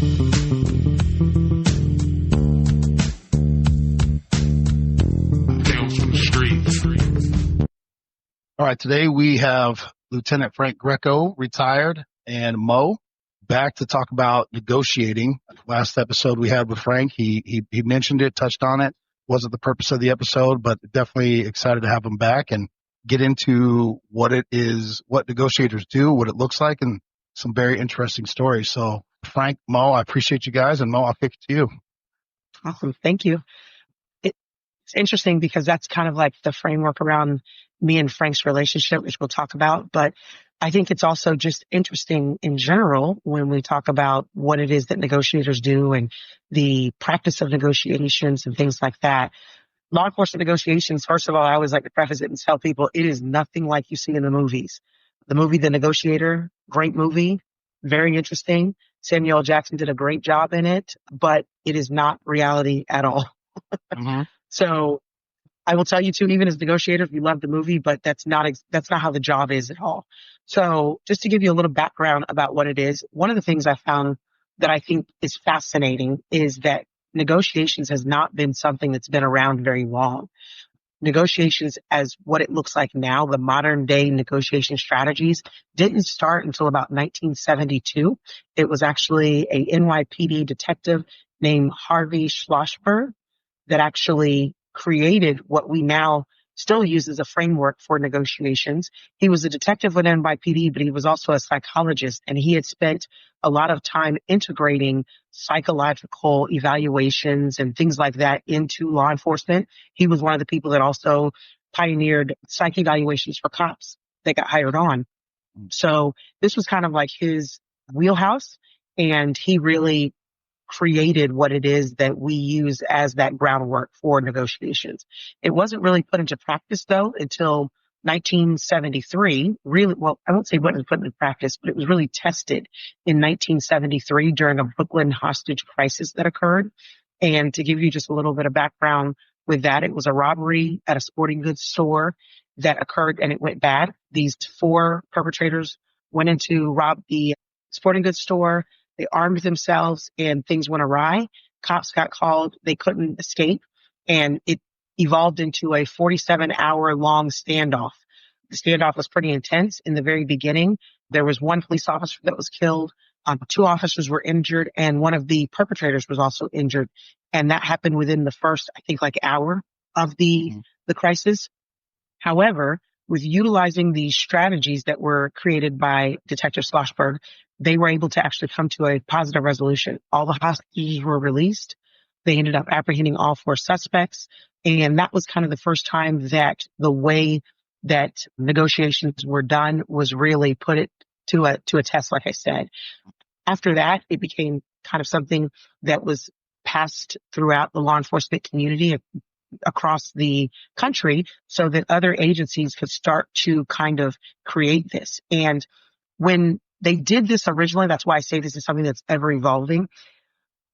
All right, today we have Lieutenant Frank Greco, retired, and Mo back to talk about negotiating. Last episode we had with Frank, he mentioned it, touched on it. Wasn't the purpose of the episode, but definitely excited to have him back and get into what it is, what negotiators do, what it looks like, and some very interesting stories. So Frank, Mo, I appreciate you guys, and Mo, I'll kick it to you. Awesome. Thank you. It's interesting because that's kind of like the framework around me and Frank's relationship, which we'll talk about. But I think it's also just interesting in general when we talk about what it is that negotiators do and the practice of negotiations and things like that. Law enforcement negotiations, first of all, I always like to preface it and tell people it is nothing like you see in the movies. The movie The Negotiator, great movie, very interesting. Samuel L. Jackson did a great job in it, but it is not reality at all. Mm-hmm. So I will tell you too, even as negotiators, we love the movie, but that's not how the job is at all. So just to give you a little background about what it is, one of the things I found that I think is fascinating is that negotiations has not been something that's been around very long. Negotiations as what it looks like now, the modern day negotiation strategies, didn't start until about 1972. It was actually a NYPD detective named Harvey Schlossberg that actually created what we now still use as a framework for negotiations. He was a detective with NYPD, but he was also a psychologist, and he had spent a lot of time integrating psychological evaluations and things like that into law enforcement. He was one of the people that also pioneered psych evaluations for cops that got hired on. So this was kind of like his wheelhouse, and he really created what it is that we use as that groundwork for negotiations. It wasn't really put into practice though until 1973. Really, well, I won't say it wasn't put into practice, but it was really tested in 1973 during a Brooklyn hostage crisis that occurred. And to give you just a little bit of background with that, it was a robbery at a sporting goods store that occurred and it went bad. These 4 perpetrators went in to rob the sporting goods store. They armed themselves and things went awry. Cops got called. They couldn't escape. And it evolved into a 47-hour-long standoff. The standoff was pretty intense. In the very beginning, there was 1 police officer that was killed. 2 officers were injured, and one of the perpetrators was also injured. And that happened within the first, I think, hour of the crisis. However, with utilizing these strategies that were created by Detective Schlossberg, they were able to actually come to a positive resolution. All the hostages were released. They ended up apprehending all 4 suspects. And that was kind of the first time that the way that negotiations were done was really put it to a test, like I said. After that, it became kind of something that was passed throughout the law enforcement community across the country so that other agencies could start to kind of create this. And when they did this originally, that's why I say this is something that's ever evolving.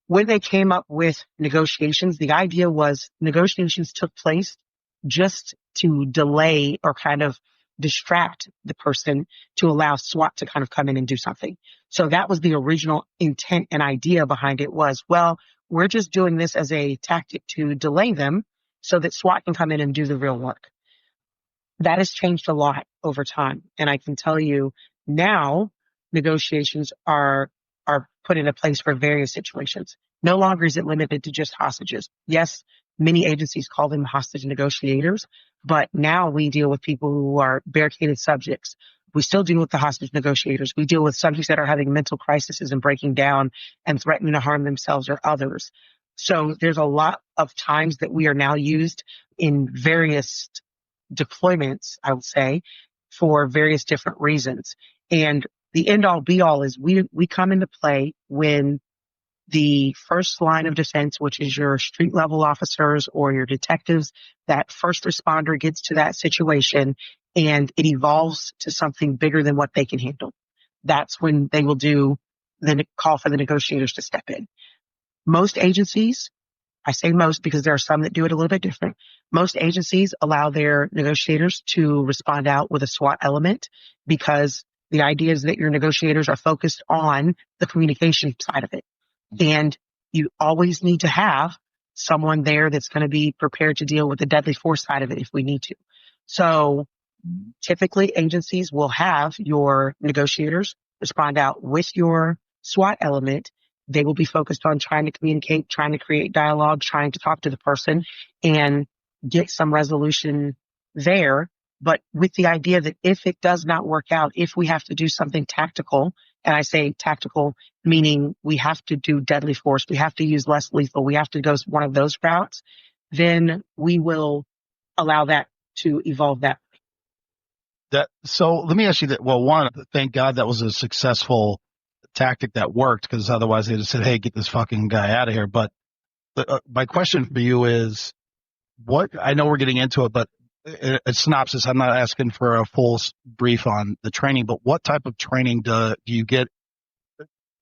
When they came up with negotiations, the idea was negotiations took place just to delay or kind of distract the person to allow SWAT to kind of come in and do something. So that was the original intent and idea behind it was, well, we're just doing this as a tactic to delay them so that SWAT can come in and do the real work. That has changed a lot over time. And I can tell you now negotiations are put into place for various situations. No longer is it limited to just hostages. Yes, many agencies call them hostage negotiators, but now we deal with people who are barricaded subjects. We still deal with the hostage negotiators. We deal with subjects that are having mental crises and breaking down and threatening to harm themselves or others. So there's a lot of times that we are now used in various deployments, I would say, for various different reasons. And the end all be all is we come into play when the first line of defense, which is your street level officers or your detectives, that first responder gets to that situation and it evolves to something bigger than what they can handle. That's when they will do the call for the negotiators to step in. Most agencies, I say most because there are some that do it a little bit different. Most agencies allow their negotiators to respond out with a SWAT element because the idea is that your negotiators are focused on the communication side of it. And you always need to have someone there that's going to be prepared to deal with the deadly force side of it if we need to. So typically agencies will have your negotiators respond out with your SWAT element. They will be focused on trying to communicate, trying to create dialogue, trying to talk to the person and get some resolution there. But with the idea that if it does not work out, if we have to do something tactical, and I say tactical, meaning we have to do deadly force, we have to use less lethal, we have to go one of those routes, then we will allow that to evolve that. So let me ask you that. Well, one, thank God that was a successful tactic that worked, because otherwise they'd have said, hey, get this fucking guy out of here. But my question for you is, what, I know we're getting into it, but a synopsis, I'm not asking for a full brief on the training, but what type of training do you get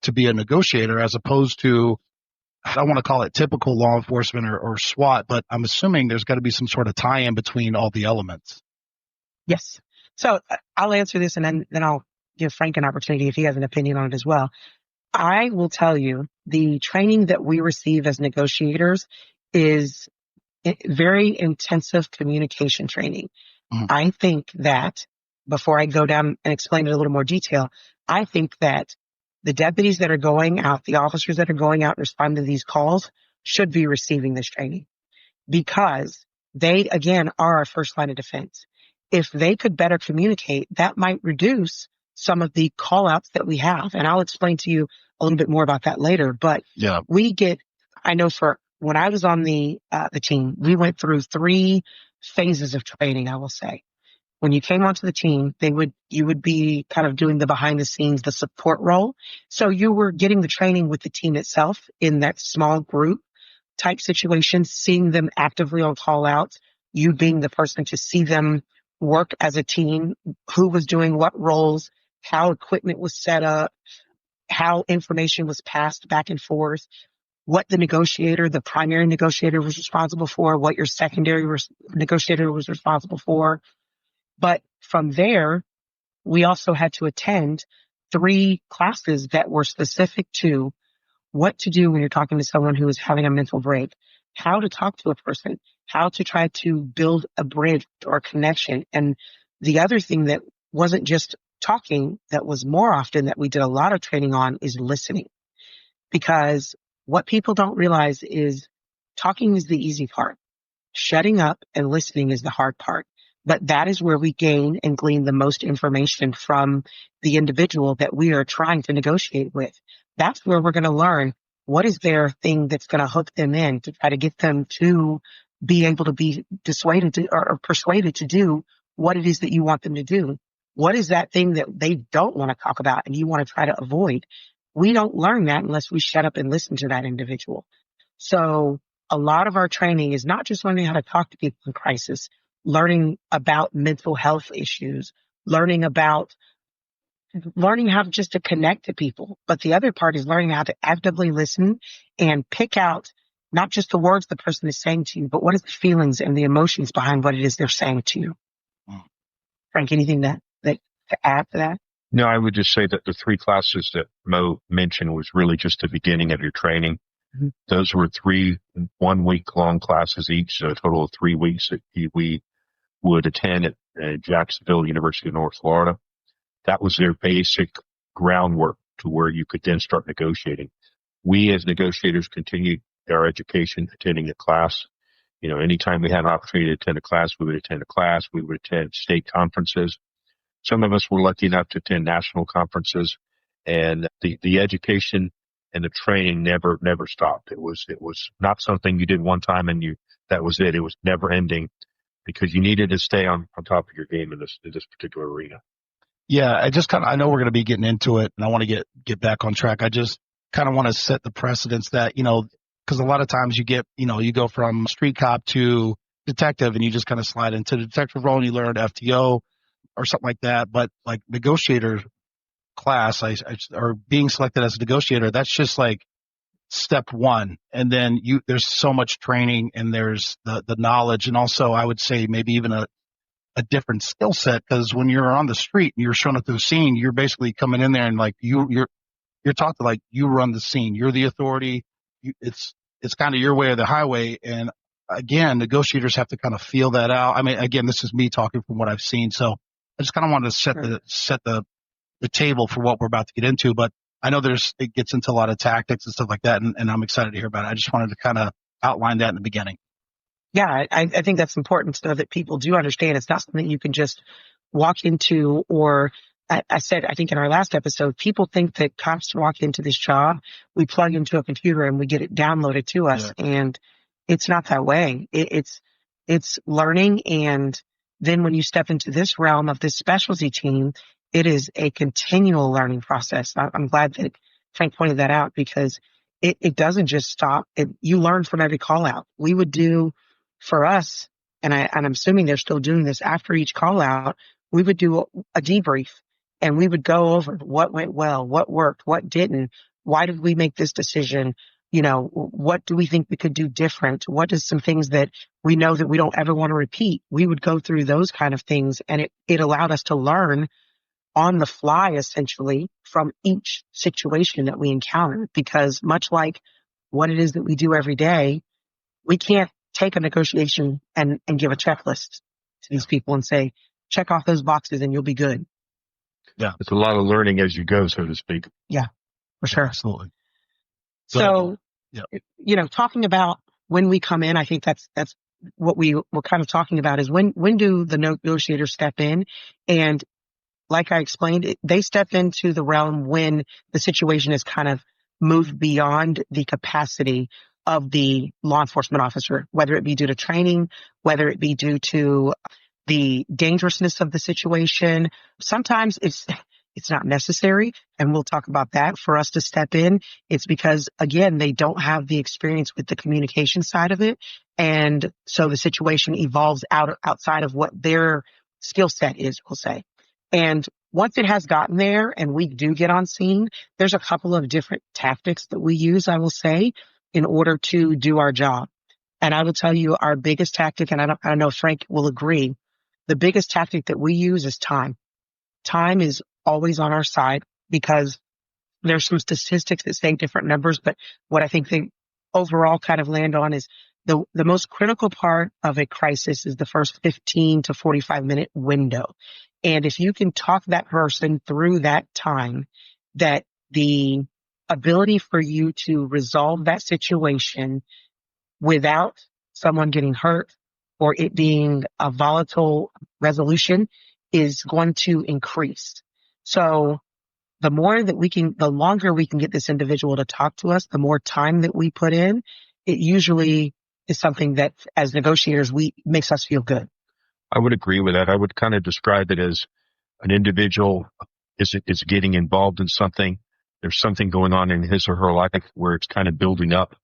to be a negotiator, as opposed to, I don't want to call it typical law enforcement or SWAT, but I'm assuming there's got to be some sort of tie-in between all the elements. Yes. So I'll answer this, and then I'll give Frank an opportunity if he has an opinion on it as well. I will tell you, the training that we receive as negotiators is very intensive communication training. Mm-hmm. I think that, before I go down and explain it in a little more detail, I think that the deputies that are going out, the officers that are going out and responding to these calls should be receiving this training, because they, again, are our first line of defense. If they could better communicate, that might reduce some of the call outs that we have. And I'll explain to you a little bit more about that later. But yeah, I know for when I was on the team, we went through 3 phases of training, I will say. When you came onto the team, you would be kind of doing the behind the scenes, the support role. So you were getting the training with the team itself in that small group type situation, seeing them actively on call outs, you being the person to see them work as a team, who was doing what roles, how equipment was set up, how information was passed back and forth, what the primary negotiator was responsible for, what your secondary negotiator was responsible for. But from there, we also had to attend 3 classes that were specific to what to do when you're talking to someone who is having a mental break, how to talk to a person, how to try to build a bridge or a connection. And the other thing that wasn't just talking, that was more often that we did a lot of training on, is listening. Because what people don't realize is talking is the easy part. Shutting up and listening is the hard part. But that is where we gain and glean the most information from the individual that we are trying to negotiate with. That's where we're going to learn what is their thing that's going to hook them in to try to get them to be able to be dissuaded to, or persuaded to do what it is that you want them to do. What is that thing that they don't want to talk about and you want to try to avoid? We don't learn that unless we shut up and listen to that individual. So a lot of our training is not just learning how to talk to people in crisis, learning about mental health issues, learning how just to connect to people. But the other part is learning how to actively listen and pick out not just the words the person is saying to you, but what is the feelings and the emotions behind what it is they're saying to you. Frank, anything to add to that? No, I would just say that the 3 classes that Mo mentioned was really just the beginning of your training. Mm-hmm. Those were 3 1-week-long classes each, so a total of 3 weeks that we would attend at Jacksonville, University of North Florida. That was their basic groundwork to where you could then start negotiating. We as negotiators continued our education, attending a class. You know, anytime we had an opportunity to attend a class, we would attend a class. We would attend state conferences. Some of us were lucky enough to attend national conferences, and the education and the training never stopped. It was not something you did one time and that was it. It was never ending, because you needed to stay on top of your game in this particular arena. Yeah, I know we're going to be getting into it, and I want to get back on track. I just kind of want to set the precedence that, because a lot of times you go from street cop to detective, and you just kind of slide into the detective role, and you learn FTO or something like that. But like negotiator class, or being selected as a negotiator, that's just like step 1. And then there's so much training, and there's the knowledge, and also I would say maybe even a different skill set, because when you're on the street and you're showing up to the scene, you're basically coming in there and like you're you're taught to, like, you run the scene, you're the authority. It's kind of your way or the highway. And again, negotiators have to kind of feel that out. I mean, again, this is me talking from what I've seen. So I just kind of wanted to set the table for what we're about to get into, but I know it gets into a lot of tactics and stuff like that. And I'm excited to hear about it. I just wanted to kind of outline that in the beginning. Yeah, I think that's important so that people do understand it's not something you can just walk into, or I said, I think in our last episode, people think that cops walk into this job, we plug into a computer and we get it downloaded to us. Yeah. And it's not that way. It's learning. And then when you step into this realm of this specialty team, it is a continual learning process. I'm glad that Frank pointed that out, because it doesn't just stop. You learn from every call out. We would do, for us, and I'm assuming they're still doing this after each call out, we would do a debrief and we would go over what went well, what worked, what didn't, why did we make this decision? You know, what do we think we could do different? What is some things that we know that we don't ever want to repeat? We would go through those kind of things, and it allowed us to learn on the fly, essentially, from each situation that we encounter, because much like what it is that we do every day, we can't take a negotiation and give a checklist to these people and say, check off those boxes and you'll be good. Yeah. It's a lot of learning as you go, so to speak. Yeah, for sure. Absolutely. So, you know, talking about when we come in, I think that's what we were kind of talking about, is when do the negotiators step in? And like I explained, they step into the realm when the situation is kind of moved beyond the capacity of the law enforcement officer, whether it be due to training, whether it be due to the dangerousness of the situation. Sometimes it's not necessary, and we'll talk about that, for us to step in. It's because, again, they don't have the experience with the communication side of it, and so the situation evolves outside of what their skill set is, we'll say. And once it has gotten there and we do get on scene, there's a couple of different tactics that we use, I will say, in order to do our job. And I will tell you, our biggest tactic, and I don't know if Frank will agree, the biggest tactic that we use is time. Time is always on our side, because there's some statistics that say different numbers, but what I think they overall kind of land on is the most critical part of a crisis is the first 15 to 45-minute window. And if you can talk that person through that time, that the ability for you to resolve that situation without someone getting hurt or it being a volatile resolution is going to increase. So the longer we can get this individual to talk to us, the more time that we put in, it usually is something that, as negotiators, makes us feel good. I would agree with that. I would kind of describe it as an individual is getting involved in something. There's something going on in his or her life where it's kind of building up,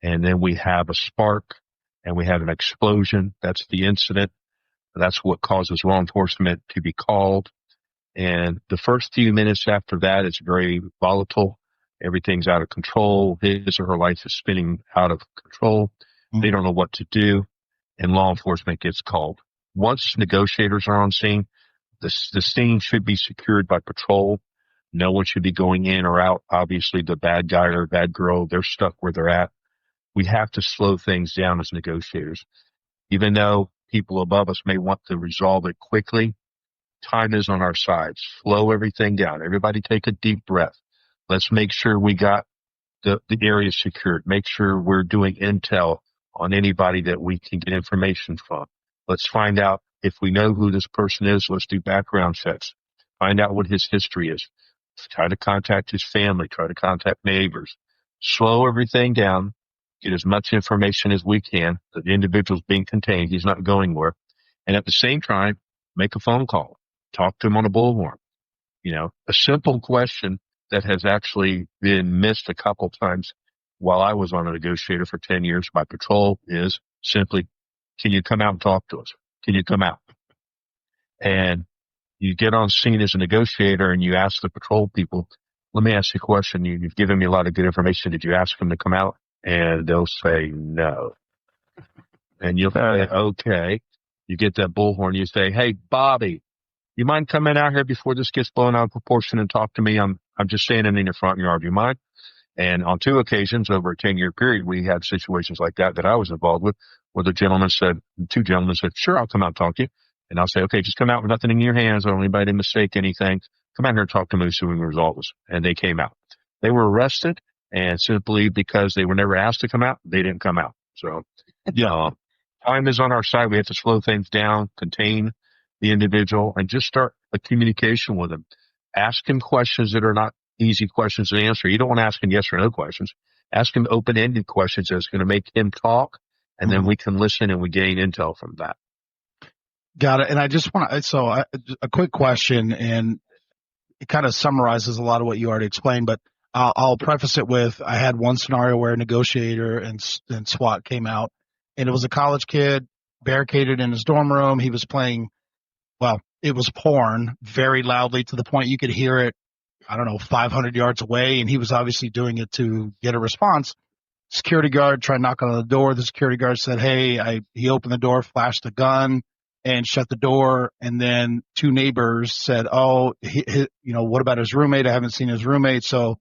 and then we have a spark and we have an explosion. That's the incident. That's what causes law enforcement to be called. And the first few minutes after that, it's very volatile. Everything's out of control. His or her life is spinning out of control. Mm-hmm. They don't know what to do, and law enforcement gets called. Once negotiators are on scene, the scene should be secured by patrol. No one should be going in or out. Obviously, the bad guy or bad girl, they're stuck where they're at. We have to slow things down as negotiators. Even though people above us may want to resolve it quickly, time is on our side. Slow everything down. Everybody take a deep breath. Let's make sure we got the area secured. Make sure we're doing intel on anybody that we can get information from. Let's find out if we know who this person is. Let's do background checks. Find out what his history is. Try to contact his family. Try to contact neighbors. Slow everything down. Get as much information as we can. The individual's being contained. He's not going where. And at the same time, make a phone call. Talk to him on a bullhorn. You know, a simple question that has actually been missed a couple times while I was on a negotiator for 10 years by patrol is simply, can you come out and talk to us? Can you come out? And you get on scene as a negotiator and you ask the patrol people, let me ask you a question. You've given me a lot of good information. Did you ask them to come out? And they'll say no. And you'll say, okay. You get that bullhorn. You say, hey, Bobby, you mind coming out here before this gets blown out of proportion and talk to me? I'm I'm just standing in your front yard. You mind? And on 2 occasions over a 10-year period, we had situations like that I was involved with, where the gentleman said, 2 gentlemen said, sure, I'll come out and talk to you. And I'll say, okay, just come out with nothing in your hands or anybody to mistake anything. Come out here and talk to me, see what the result was. And they came out. They were arrested, and simply because they were never asked to come out, they didn't come out. So, time is on our side. We have to slow things down, contain the individual, and just start a communication with them. Ask him questions that are not easy questions to answer. You don't want to ask him yes or no questions. Ask him open-ended questions that's going to make him talk, and then we can listen and we gain intel from that. Got it. And I just want to, a quick question, and it kind of summarizes a lot of what you already explained, but I'll preface it with, I had one scenario where a negotiator and SWAT came out, and it was a college kid barricaded in his dorm room. He was playing, it was porn very loudly to the point you could hear it, 500 yards away. And he was obviously doing it to get a response. Security guard tried knocking on the door. The security guard said, hey, he opened the door, flashed a gun, and shut the door. And then 2 neighbors said, oh, what about his roommate? I haven't seen his roommate. So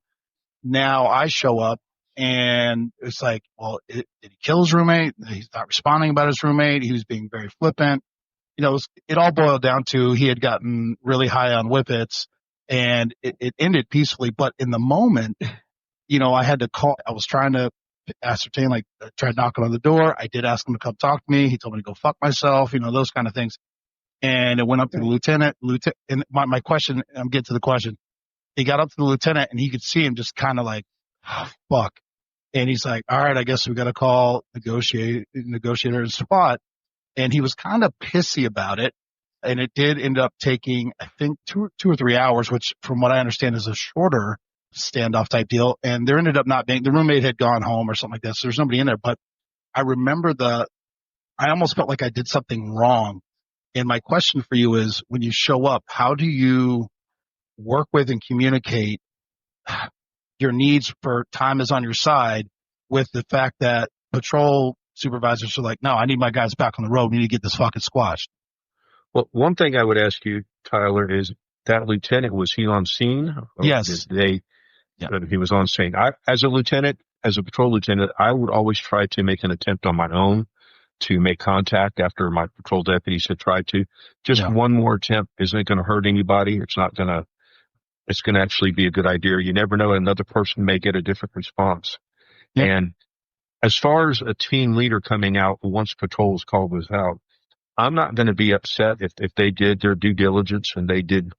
now I show up, and it's like, well, did he kill his roommate? He's not responding about his roommate. He was being very flippant. It all boiled down to he had gotten really high on whippets, and it ended peacefully. But in the moment, I had to call. I was trying to ascertain, I tried knocking on the door. I did ask him to come talk to me. He told me to go fuck myself, those kind of things. And it went up to the lieutenant, and my question, I'm getting to the question. He got up to the lieutenant, and he could see him just kind of like, oh, fuck. And he's like, all right, I guess we got to call negotiator and SWAT. And he was kind of pissy about it. And it did end up taking, I think, 2 or 3 hours, which from what I understand is a shorter standoff type deal. And there ended up not being, the roommate had gone home or something like that. So there's nobody in there. But I remember I almost felt like I did something wrong. And my question for you is, when you show up, how do you work with and communicate your needs for time is on your side with the fact that patrol supervisors are like, no, I need my guys back on the road. We need to get this fucking squashed. Well, one thing I would ask you, Tyler, is that lieutenant, was he on scene? Yes. He was on scene. As a patrol lieutenant, I would always try to make an attempt on my own to make contact after my patrol deputies had tried to. Just one more attempt isn't going to hurt anybody. It's going to actually be a good idea. You never know. Another person may get a different response. Yeah. And as far as a team leader coming out once patrol is called was out, I'm not going to be upset if they did their due diligence and they did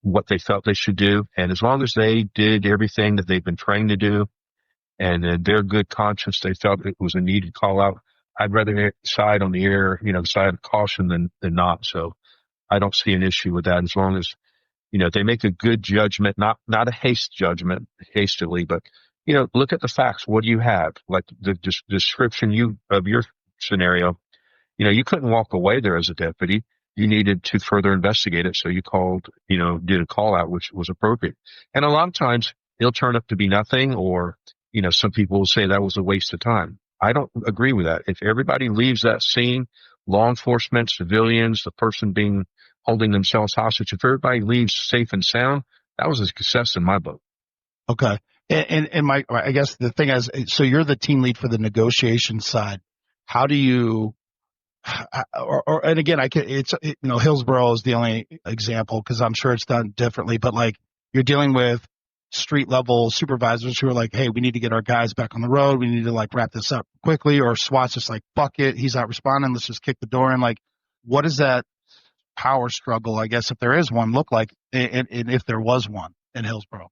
what they felt they should do. And as long as they did everything that they've been trained to do, and in their good conscience, they felt it was a needed call out, I'd rather side on the side of caution than not. So I don't see an issue with that as long as, they make a good judgment, not a hastily, but, look at the facts. What do you have? Like the description of your scenario, you couldn't walk away there as a deputy. You needed to further investigate it. So you called, did a call out, which was appropriate. And a lot of times it'll turn up to be nothing, or, some people will say that was a waste of time. I don't agree with that. If everybody leaves that scene, law enforcement, civilians, the person holding themselves hostage, if everybody leaves safe and sound, that was a success in my book. Okay. And I guess the thing is, so you're the team lead for the negotiation side. How do you, and again, Hillsborough is the only example because I'm sure it's done differently, but like you're dealing with street level supervisors who are like, hey, we need to get our guys back on the road. We need to wrap this up quickly, or SWAT's just like, fuck it. He's not responding. Let's just kick the door in. Like, what does that power struggle, I guess, if there is one, look like, and if there was one in Hillsborough?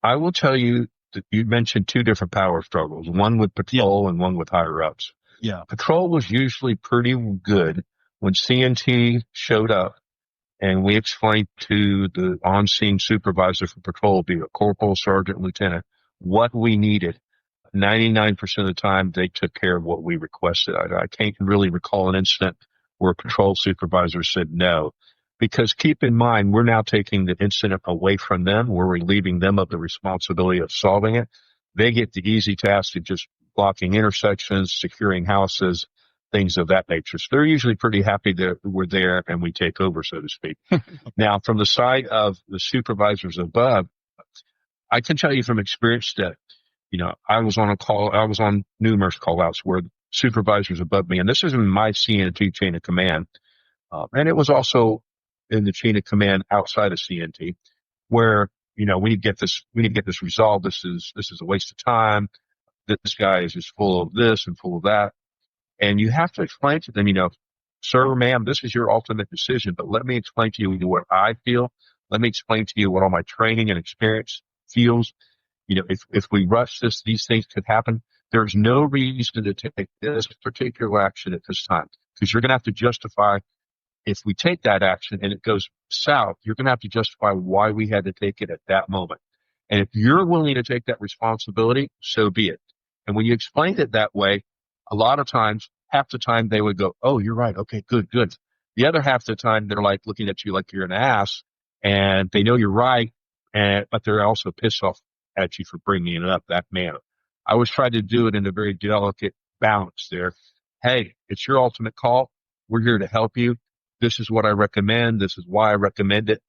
I will tell you that you mentioned 2 different power struggles, one with patrol and one with higher ups. Yeah. Patrol was usually pretty good when CNT showed up and we explained to the on-scene supervisor for patrol, be it corporal, sergeant, lieutenant, what we needed. 99% of the time, they took care of what we requested. I can't really recall an incident where a patrol supervisor said no. Because keep in mind, we're now taking the incident away from them. We're relieving them of the responsibility of solving it. They get the easy task of just blocking intersections, securing houses, things of that nature. So they're usually pretty happy that we're there and we take over, so to speak. Now, from the side of the supervisors above, I can tell you from experience that, I was on numerous call outs where supervisors above me, and this is in my CNT chain of command. And it was also in the chain of command outside of CNT where, we need to get this resolved. This is a waste of time. This guy is just full of this and full of that. And you have to explain to them, sir, ma'am, this is your ultimate decision, but let me explain to you what I feel. Let me explain to you what all my training and experience feels. If we rush this, these things could happen. There's no reason to take this particular action at this time because you're going to have to justify if we take that action and it goes south, you're going to have to justify why we had to take it at that moment. And if you're willing to take that responsibility, so be it. And when you explained it that way, a lot of times, half the time they would go, oh, you're right. Okay, good. The other half of the time, they're like looking at you like you're an ass and they know you're right. But they're also pissed off at you for bringing it up that manner. I always try to do it in a very delicate balance there. Hey, it's your ultimate call. We're here to help you. This is what I recommend. This is why I recommend it.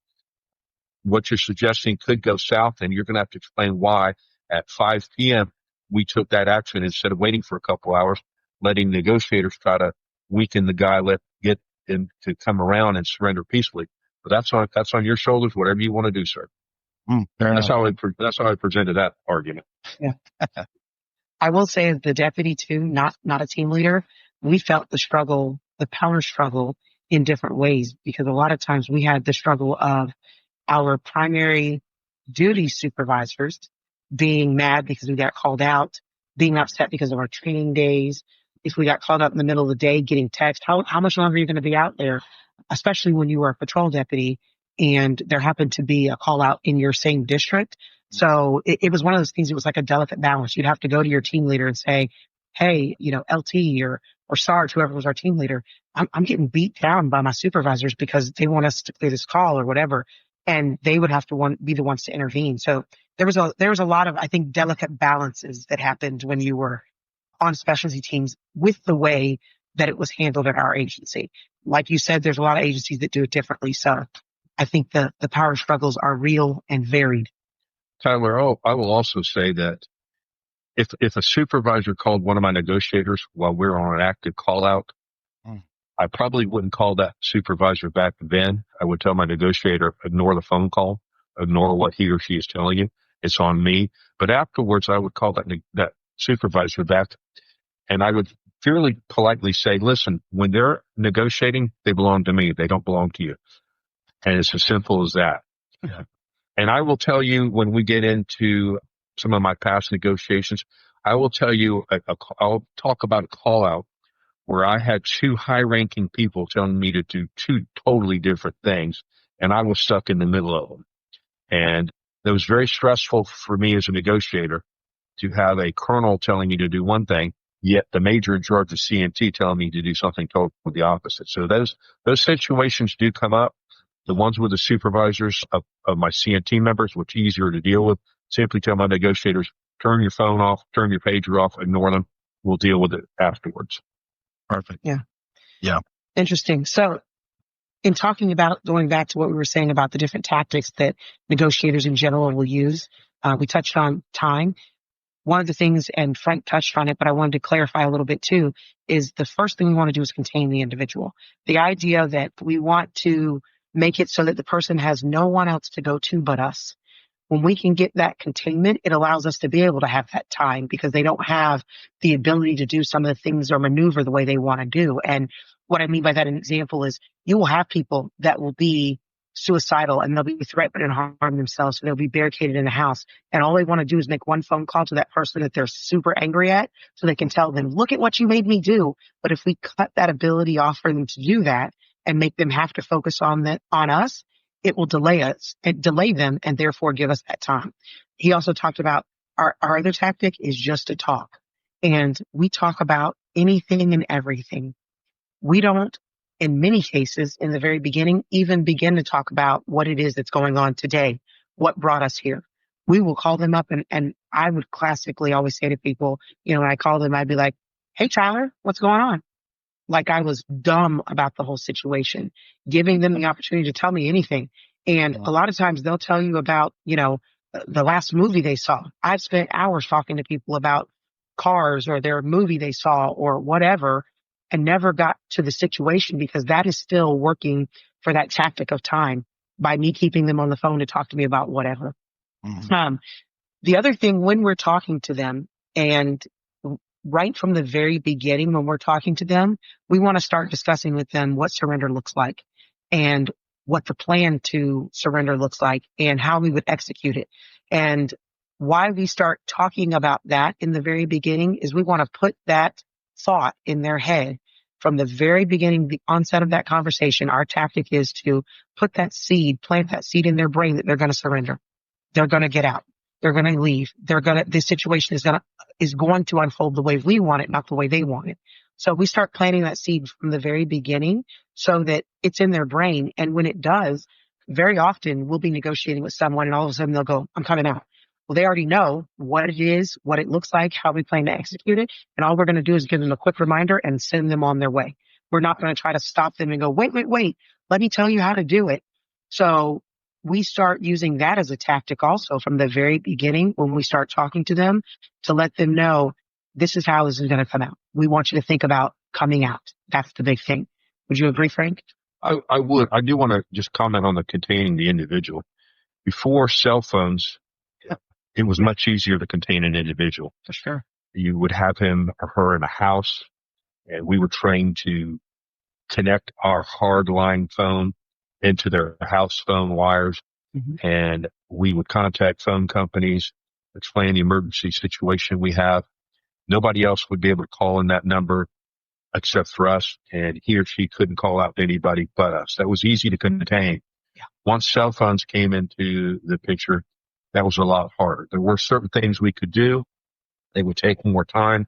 What you're suggesting could go south, and you're going to have to explain why at 5 p.m. we took that action instead of waiting for a couple hours, letting negotiators try to weaken the guy, get him to come around and surrender peacefully. But that's on your shoulders, whatever you want to do, sir. That's how I presented that argument. Yeah. I will say as the deputy too, not a team leader, we felt the power struggle in different ways because a lot of times we had the struggle of our primary duty supervisors being mad because we got called out, being upset because of our training days. If we got called out in the middle of the day, getting text, how much longer are you going to be out there? Especially when you were a patrol deputy and there happened to be a call out in your same district. So it was one of those things. It was like a delicate balance. You'd have to go to your team leader and say, hey, LT or Sarge, whoever was our team leader, I'm getting beat down by my supervisors because they want us to clear this call or whatever. And they would have to be the ones to intervene. So there was a lot of, I think, delicate balances that happened when you were on specialty teams with the way that it was handled at our agency. Like you said, there's a lot of agencies that do it differently. So I think the power struggles are real and varied. Tyler, I will also say that if a supervisor called one of my negotiators while we're on an active call out, I probably wouldn't call that supervisor back then. I would tell my negotiator, ignore the phone call, ignore what he or she is telling you. It's on me. But afterwards, I would call that supervisor back and I would fairly politely say, listen, when they're negotiating, they belong to me. They don't belong to you. And it's as simple as that. Yeah. And I will tell you when we get into some of my past negotiations, I will tell you, I'll talk about a call out where I had two high-ranking people telling me to do two totally different things, and I was stuck in the middle of them. And it was very stressful for me as a negotiator to have a colonel telling me to do one thing, yet the major in charge of CNT telling me to do something totally the opposite. So those situations do come up. The ones with the supervisors of my CNT members, which is easier to deal with, simply tell my negotiators, turn your phone off, turn your pager off, ignore them. We'll deal with it afterwards. Perfect. Yeah. Interesting. So in talking about going back to what we were saying about the different tactics that negotiators in general will use, we touched on time. One of the things, and Frank touched on it, but I wanted to clarify a little bit too, is the first thing we want to do is contain the individual. The idea that we want to make it so that the person has no one else to go to but us. When we can get that containment, it allows us to be able to have that time because they don't have the ability to do some of the things or maneuver the way they want to do. And what I mean by that example is you will have people that will be suicidal and they'll be threatening and harm themselves. So they'll be barricaded in the house and all they want to do is make one phone call to that person that they're super angry at so they can tell them, look at what you made me do. But if we cut that ability off for them to do that and make them have to focus on us, it will delay them and therefore give us that time. He also talked about our other tactic is just to talk. And we talk about anything and everything. We don't, in many cases, in the very beginning, even begin to talk about what it is that's going on today, what brought us here. We will call them up and I would classically always say to people, when I call them, I'd be like, hey, Tyler, what's going on? Like I was dumb about the whole situation, giving them the opportunity to tell me anything. And a lot of times they'll tell you about, the last movie they saw. I've spent hours talking to people about cars or their movie they saw or whatever, and never got to the situation because that is still working for that tactic of time by me keeping them on the phone to talk to me about whatever. Mhm. The other thing when we're talking to them, and right from the very beginning when we're talking to them, we want to start discussing with them what surrender looks like and what the plan to surrender looks like and how we would execute it. And why we start talking about that in the very beginning is we want to put that thought in their head from the very beginning, the onset of that conversation. Our tactic is to put that seed, plant that seed in their brain that they're going to surrender. They're going to get out. They're going to leave. This situation is going to unfold the way we want it, not the way they want it. So we start planting that seed from the very beginning so that it's in their brain. And when it does, very often we'll be negotiating with someone and all of a sudden they'll go, I'm coming out. Well, they already know what it is, what it looks like, how we plan to execute it. And all we're going to do is give them a quick reminder and send them on their way. We're not going to try to stop them and go, wait. Let me tell you how to do it. So we start using that as a tactic also from the very beginning when we start talking to them to let them know this is how this is going to come out. We want you to think about coming out. That's the big thing. Would you agree, Frank? I would. I do want to just comment on the containing the individual. Before cell phones, it was much easier to contain an individual. For sure. You would have him or her in a house, and we were trained to connect our hardline phone into their house phone wires. Mm-hmm. And we would contact phone companies, explain the emergency situation we have. Nobody else would be able to call in that number except for us, and he or she couldn't call out to anybody but us. That was easy to contain. Yeah. Once cell phones came into the picture, that was a lot harder. There were certain things we could do. They would take more time.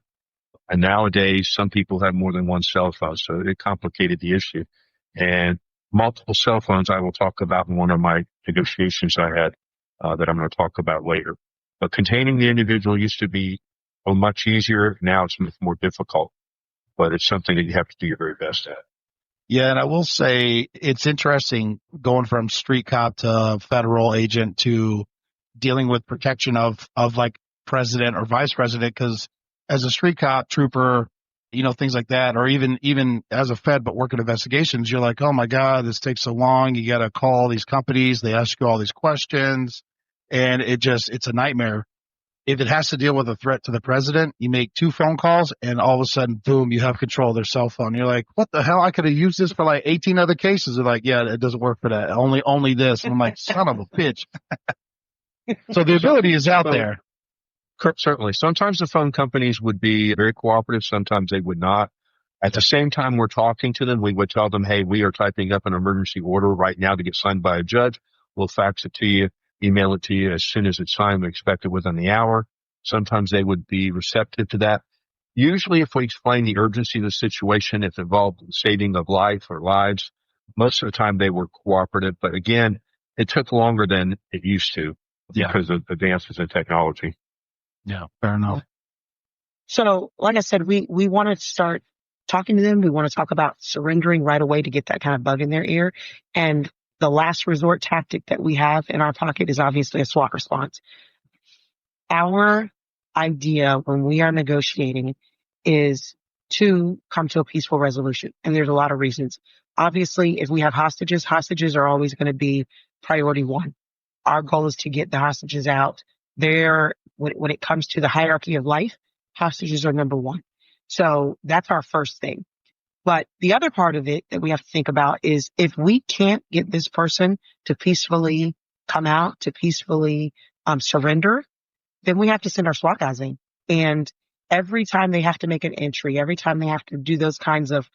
And nowadays, some people have more than one cell phone, so it complicated the issue. And multiple cell phones I will talk about in one of my negotiations I had that I'm going to talk about later. But containing the individual used to be much easier. Now it's much more difficult, but it's something that you have to do your very best at. Yeah, and I will say it's interesting going from street cop to federal agent to dealing with protection of like president or vice president, because as a street cop, trooper, things like that, or even as a Fed but working investigations, you're like, oh my God, this takes so long. You got to call these companies. They ask you all these questions, and it's a nightmare. If it has to deal with a threat to the president, you make 2 phone calls and all of a sudden, boom, you have control of their cell phone. You're like, what the hell? I could have used this for like 18 other cases. They're like, yeah, it doesn't work for that. Only this. And I'm like, son of a bitch. So the ability is out there. Certainly. Sometimes the phone companies would be very cooperative. Sometimes they would not. At the same time we're talking to them, we would tell them, hey, we are typing up an emergency order right now to get signed by a judge. We'll fax it to you, email it to you as soon as it's signed. We expect it within the hour. Sometimes they would be receptive to that. Usually if we explain the urgency of the situation, if it involved saving of life or lives, most of the time they were cooperative. But again, it took longer than it used to because of advances in technology. Yeah, fair enough. So, like I said, we want to start talking to them. We want to talk about surrendering right away to get that kind of bug in their ear. And the last resort tactic that we have in our pocket is obviously a SWAT response. Our idea when we are negotiating is to come to a peaceful resolution. And there's a lot of reasons. Obviously, if we have hostages are always going to be priority 1. Our goal is to get the hostages out. When it comes to the hierarchy of life, hostages are number 1. So that's our first thing. But the other part of it that we have to think about is if we can't get this person to peacefully come out, to peacefully surrender, then we have to send our SWAT guys in. And every time they have to make an entry, every time they have to do those kinds of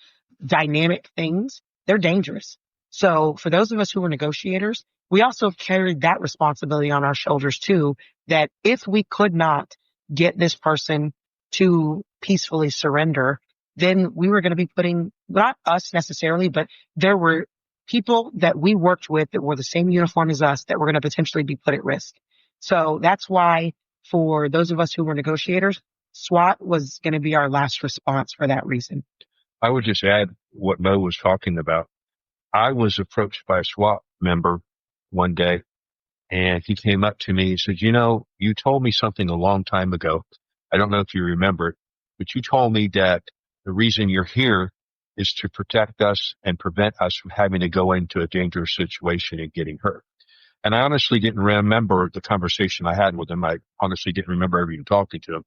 dynamic things, they're dangerous. So for those of us who are negotiators, we also carry that responsibility on our shoulders too, that if we could not get this person to peacefully surrender, then we were going to be putting, not us necessarily, but there were people that we worked with that were the same uniform as us that were going to potentially be put at risk. So that's why for those of us who were negotiators, SWAT was going to be our last response for that reason. I would just add what Mo was talking about. I was approached by a SWAT member one day, And he came up to me and said, you told me something a long time ago. I don't know if you remember it, but you told me that the reason you're here is to protect us and prevent us from having to go into a dangerous situation and getting hurt. And I honestly didn't remember the conversation I had with him. I honestly didn't remember ever even talking to him,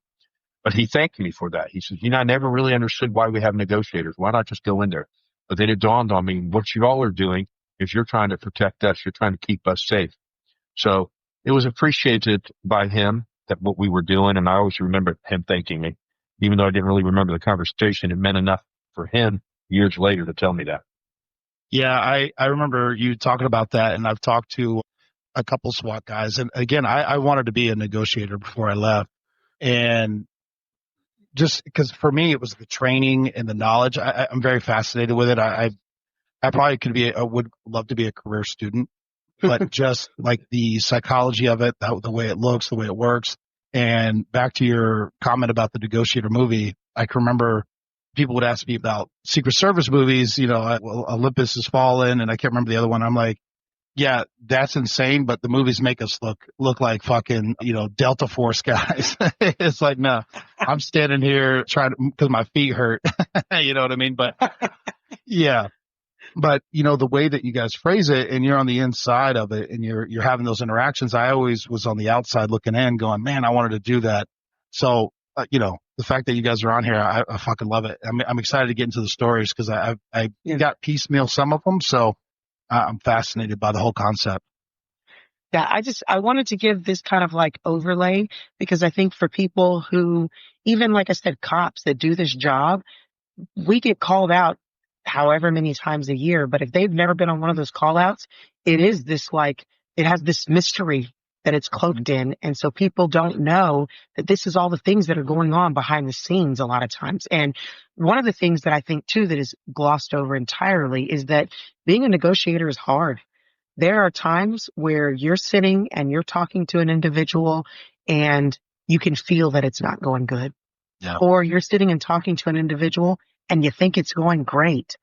but he thanked me for that. He said, I never really understood why we have negotiators. Why not just go in there? But then it dawned on me, what you all are doing is you're trying to protect us. You're trying to keep us safe. So it was appreciated by him that what we were doing. And I always remember him thanking me, even though I didn't really remember the conversation. It meant enough for him years later to tell me that. Yeah, I remember you talking about that, and I've talked to a couple SWAT guys. And again, I wanted to be a negotiator before I left. And just because for me, it was the training and the knowledge. I'm very fascinated with it. I probably would love to be a career student, but just like the psychology of it, the way it looks, the way it works. And back to your comment about the Negotiator movie, I can remember people would ask me about Secret Service movies, Olympus Has Fallen, and I can't remember the other one. I'm like, yeah, that's insane, but the movies make us look like fucking, Delta Force guys. It's like, no, I'm standing here because my feet hurt. You know what I mean? But yeah. But the way that you guys phrase it, and you're on the inside of it, and you're having those interactions. I always was on the outside looking in, going, "Man, I wanted to do that." So, the fact that you guys are on here, I fucking love it. I'm excited to get into the stories because I got piecemeal some of them, so I'm fascinated by the whole concept. Yeah, I wanted to give this kind of like overlay because I think for people who, even like I said, cops that do this job, we get called out however many times a year, but if they've never been on one of those call outs, it is this it has this mystery that it's cloaked in. And so people don't know that this is all the things that are going on behind the scenes a lot of times. And one of the things that I think too that is glossed over entirely is that being a negotiator is hard. There are times where you're sitting and you're talking to an individual and you can feel that it's not going good. Yeah. Or you're sitting and talking to an individual and you think it's going great.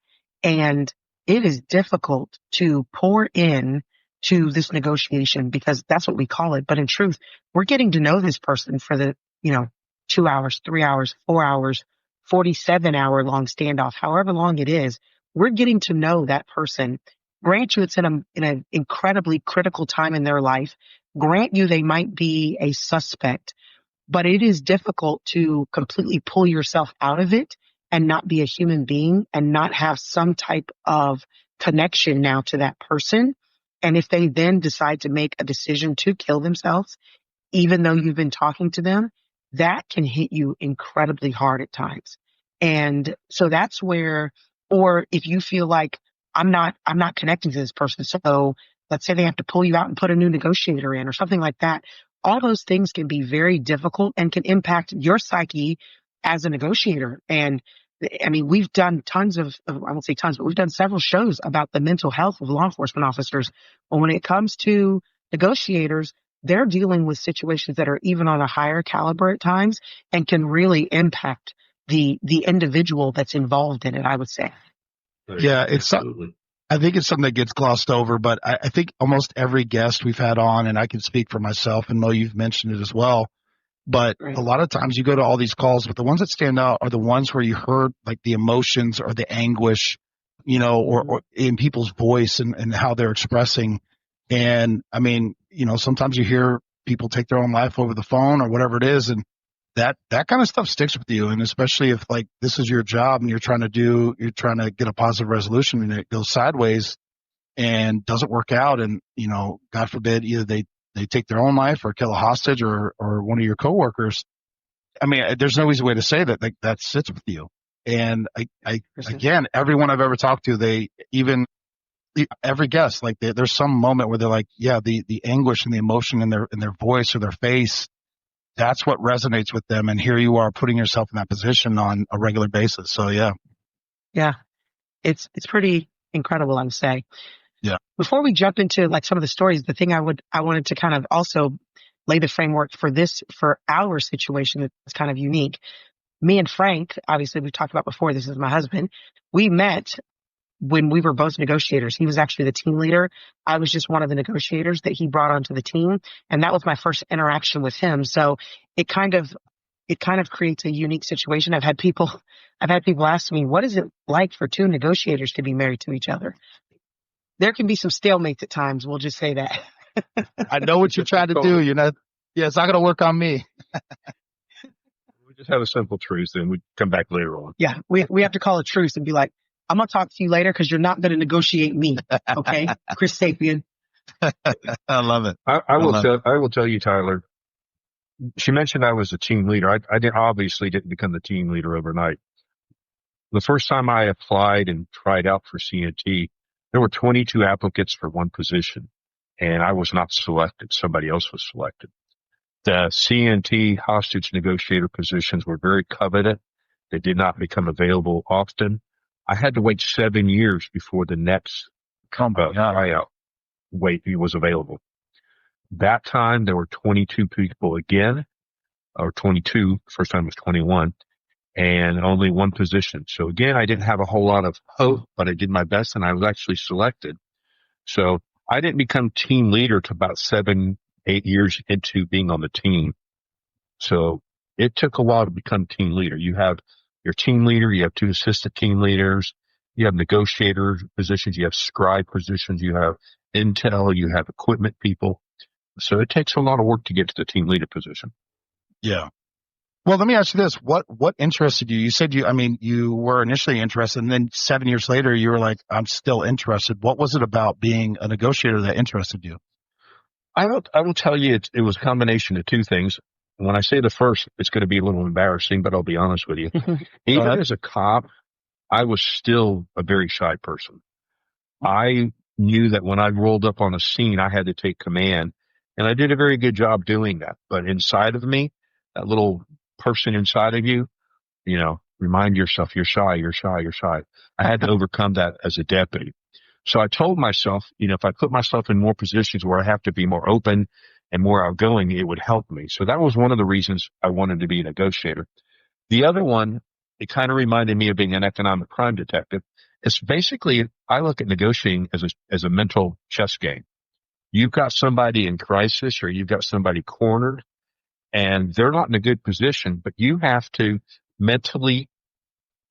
And it is difficult to pour in to this negotiation because that's what we call it. But in truth, we're getting to know this person for the, 2 hours, 3 hours, 4 hours, 47-hour long standoff, however long it is. We're getting to know that person. Grant you it's in an incredibly critical time in their life. Grant you they might be a suspect, but it is difficult to completely pull yourself out of it and not be a human being and not have some type of connection now to that person. And if they then decide to make a decision to kill themselves, even though you've been talking to them, that can hit you incredibly hard at times. And so that's where, or if you feel like I'm not connecting to this person. So let's say they have to pull you out and put a new negotiator in or something like that. All those things can be very difficult and can impact your psyche as a negotiator. And I mean, we've done I won't say tons, but we've done several shows about the mental health of law enforcement officers. But when it comes to negotiators, they're dealing with situations that are even on a higher caliber at times and can really impact the individual that's involved in it, I would say. Yeah, I think it's something that gets glossed over, but I think almost every guest we've had on, and I can speak for myself, and Mo, you've mentioned it as well, but a lot of times you go to all these calls, but the ones that stand out are the ones where you heard like the emotions or the anguish, or in people's voice and how they're expressing. And I mean, sometimes you hear people take their own life over the phone or whatever it is, and that kind of stuff sticks with you. And especially if like this is your job and you're trying to get a positive resolution and it goes sideways and doesn't work out. And, God forbid, either they take their own life or kill a hostage or one of your coworkers. I mean, there's no easy way to say that that sits with you. And again, everyone I've ever talked to, every guest, like there's some moment where they're like, yeah, the anguish and the emotion in their voice or their face, that's what resonates with them. And here you are putting yourself in that position on a regular basis. So yeah. Yeah. It's pretty incredible, I would say. Yeah. Before we jump into like some of the stories, the thing I wanted to kind of also lay the framework for our situation that's kind of unique. Me and Frank, obviously we've talked about before, this is my husband. We met when we were both negotiators. He was actually the team leader. I was just one of the negotiators that he brought onto the team. And that was my first interaction with him. So it kind of creates a unique situation. I've had people ask me, what is it like for two negotiators to be married to each other? There can be some stalemates at times. We'll just say that. I know what you're trying to do. You're not, yeah, it's not going to work on me. We just have a simple truth, and we come back later on. Yeah, we have to call a truce and be like, I'm going to talk to you later because you're not going to negotiate me. Okay, Chris Sapien. I love it. I will tell you, Tyler. She mentioned I was a team leader. I obviously didn't become the team leader overnight. The first time I applied and tried out for CNT, there were 22 applicants for one position, and I was not selected. Somebody else was selected. The CNT hostage negotiator positions were very coveted. They did not become available often. I had to wait 7 years before the next tryout was available. That time, there were 22 people again, or 22. First time was 21, and only one position. So again, I didn't have a whole lot of hope, but I did my best, and I was actually selected. So I didn't become team leader to about 7-8 years into being on the team. So it took a while to become team leader. You have your team leader, you have two assistant team leaders, you have negotiator positions, you have scribe positions, you have intel, you have equipment people. So it takes a lot of work to get to the team leader position. Yeah. Well, let me ask you this. What interested you? You said you were initially interested, and then 7 years later, you were like, I'm still interested. What was it about being a negotiator that interested you? I will tell you, it was a combination of two things. When I say the first, it's going to be a little embarrassing, but I'll be honest with you. Even as a cop, I was still a very shy person. I knew that when I rolled up on a scene, I had to take command, and I did a very good job doing that. But inside of me, that little person inside of you, remind yourself, you're shy, you're shy, you're shy. I had to overcome that as a deputy. So I told myself, if I put myself in more positions where I have to be more open and more outgoing, it would help me. So that was one of the reasons I wanted to be a negotiator. The other one, it kind of reminded me of being an economic crime detective. It's basically, I look at negotiating as a mental chess game. You've got somebody in crisis, or you've got somebody cornered, and they're not in a good position, but you have to mentally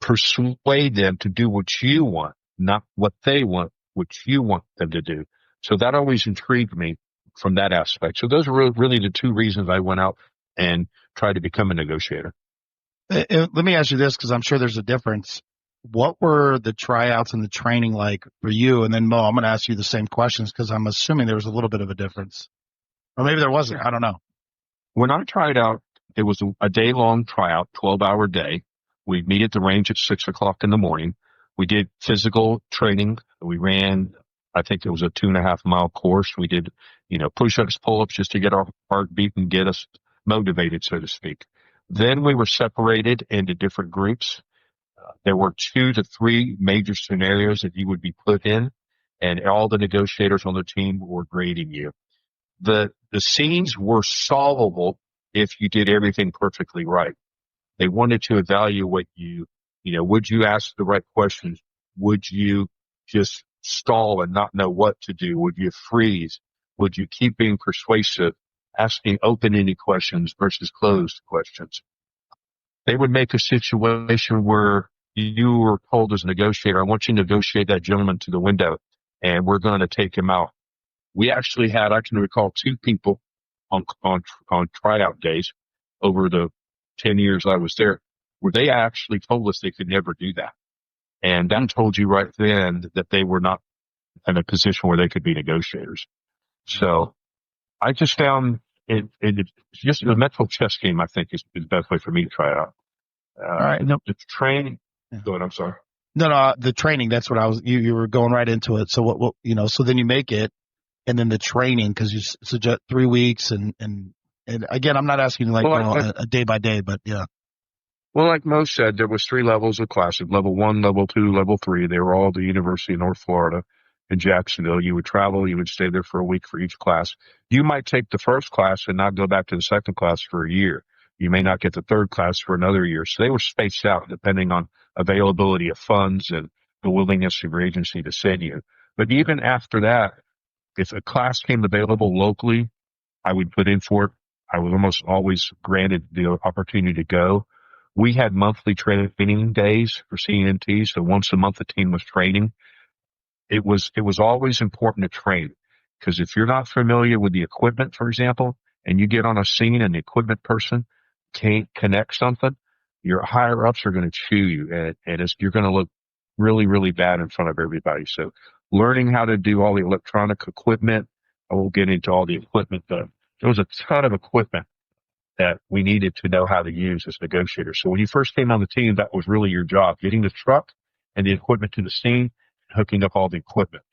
persuade them to do what you want, not what they want, what you want them to do. So that always intrigued me from that aspect. So those are really the two reasons I went out and tried to become a negotiator. Let me ask you this, because I'm sure there's a difference. What were the tryouts and the training like for you? And then, Mo, I'm going to ask you the same questions because I'm assuming there was a little bit of a difference. Or maybe there wasn't. I don't know. When I tried out, it was a day-long tryout, 12-hour day. We'd meet at the range at 6 o'clock in the morning. We did physical training. We ran, I think it was a 2.5-mile course. We did, push-ups, pull-ups just to get our heart beat and get us motivated, so to speak. Then we were separated into different groups. There were 2 to 3 major scenarios that you would be put in, and all the negotiators on the team were grading you. The scenes were solvable if you did everything perfectly right. They wanted to evaluate you. Would you ask the right questions? Would you just stall and not know what to do? Would you freeze? Would you keep being persuasive, asking open-ended questions versus closed questions? They would make a situation where you were told as a negotiator, I want you to negotiate that gentleman to the window, and we're going to take him out. We actually had, I can recall, 2 people on tryout days over the 10 years I was there, where they actually told us they could never do that. And that told you right then that they were not in a position where they could be negotiators. So I just found it's just a mental chess game, I think, is the best way for me to try it out. All right. No. The training. Go ahead, I'm sorry. No, the training, that's what I was, you were going right into it. So what, so then you make it, and then the training, because you suggest 3 weeks, and again, I'm not asking you a day by day, but yeah. Well, like Mo said, there was 3 levels of classes: level 1, level 2, level 3. They were all at the University of North Florida in Jacksonville. You would travel, you would stay there for a week for each class. You might take the first class and not go back to the second class for a year. You may not get the third class for another year. So they were spaced out depending on availability of funds and the willingness of your agency to send you. But even after that, if a class came available locally, I would put in for it. I was almost always granted the opportunity to go. We had monthly training days for CNT, so once a month the team was training. It was always important to train, because if you're not familiar with the equipment, for example, and you get on a scene and the equipment person can't connect something, your higher ups are going to chew you, and you're going to look really, really bad in front of everybody. So learning how to do all the electronic equipment, I won't get into all the equipment, but there was a ton of equipment that we needed to know how to use as negotiators. So when you first came on the team, that was really your job, getting the truck and the equipment to the scene, hooking up all the equipment.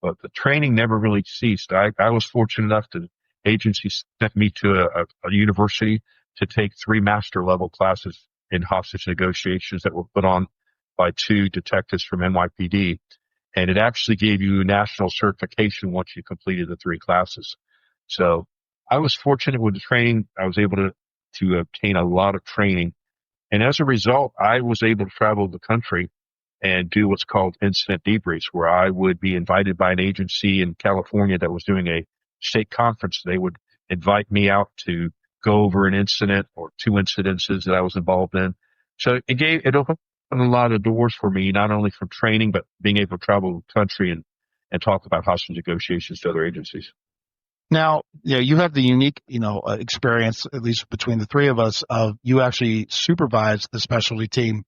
But the training never really ceased. I was fortunate enough to agency sent me to a university to take 3 master level classes in hostage negotiations that were put on by 2 detectives from NYPD. And it actually gave you national certification once you completed the 3 classes. So I was fortunate with the training. I was able to obtain a lot of training. And as a result, I was able to travel the country and do what's called incident debriefs, where I would be invited by an agency in California that was doing a state conference. They would invite me out to go over an incident or 2 incidences that I was involved in. So it opened a lot of doors for me, not only from training, but being able to travel the country and talk about hostage negotiations to other agencies. Now, you have the unique, experience, at least between the 3 of us, of you actually supervised the specialty team.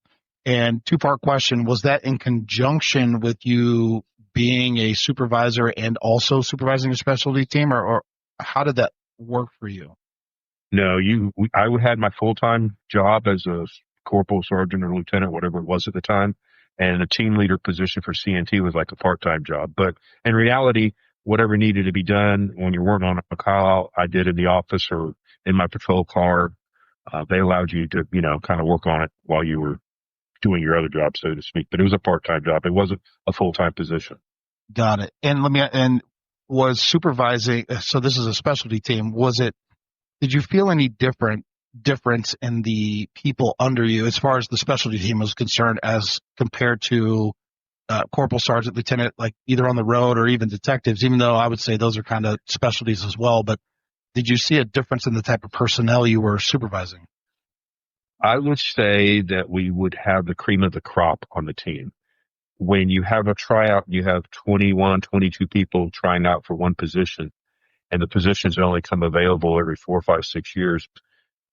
And 2-part question, was that in conjunction with you being a supervisor and also supervising a specialty team, or how did that work for you? No, I had my full-time job as a corporal, sergeant, or lieutenant, whatever it was at the time. And the team leader position for CNT was like a part-time job. But in reality, whatever needed to be done when you weren't on a call, I did in the office or in my patrol car. They allowed you to, kind of work on it while you were doing your other job, so to speak. But it was a part-time job. It wasn't a full-time position. Got it. And was supervising, so this is a specialty team, did you feel any difference in the people under you as far as the specialty team was concerned as compared to corporal, sergeant, lieutenant, like either on the road or even detectives, even though I would say those are kind of specialties as well? But did you see a difference in the type of personnel you were supervising? I would say that we would have the cream of the crop on the team. When you have a tryout, you have 21, 22 people trying out for one position, and the positions only come available every 4, 5, 6 years.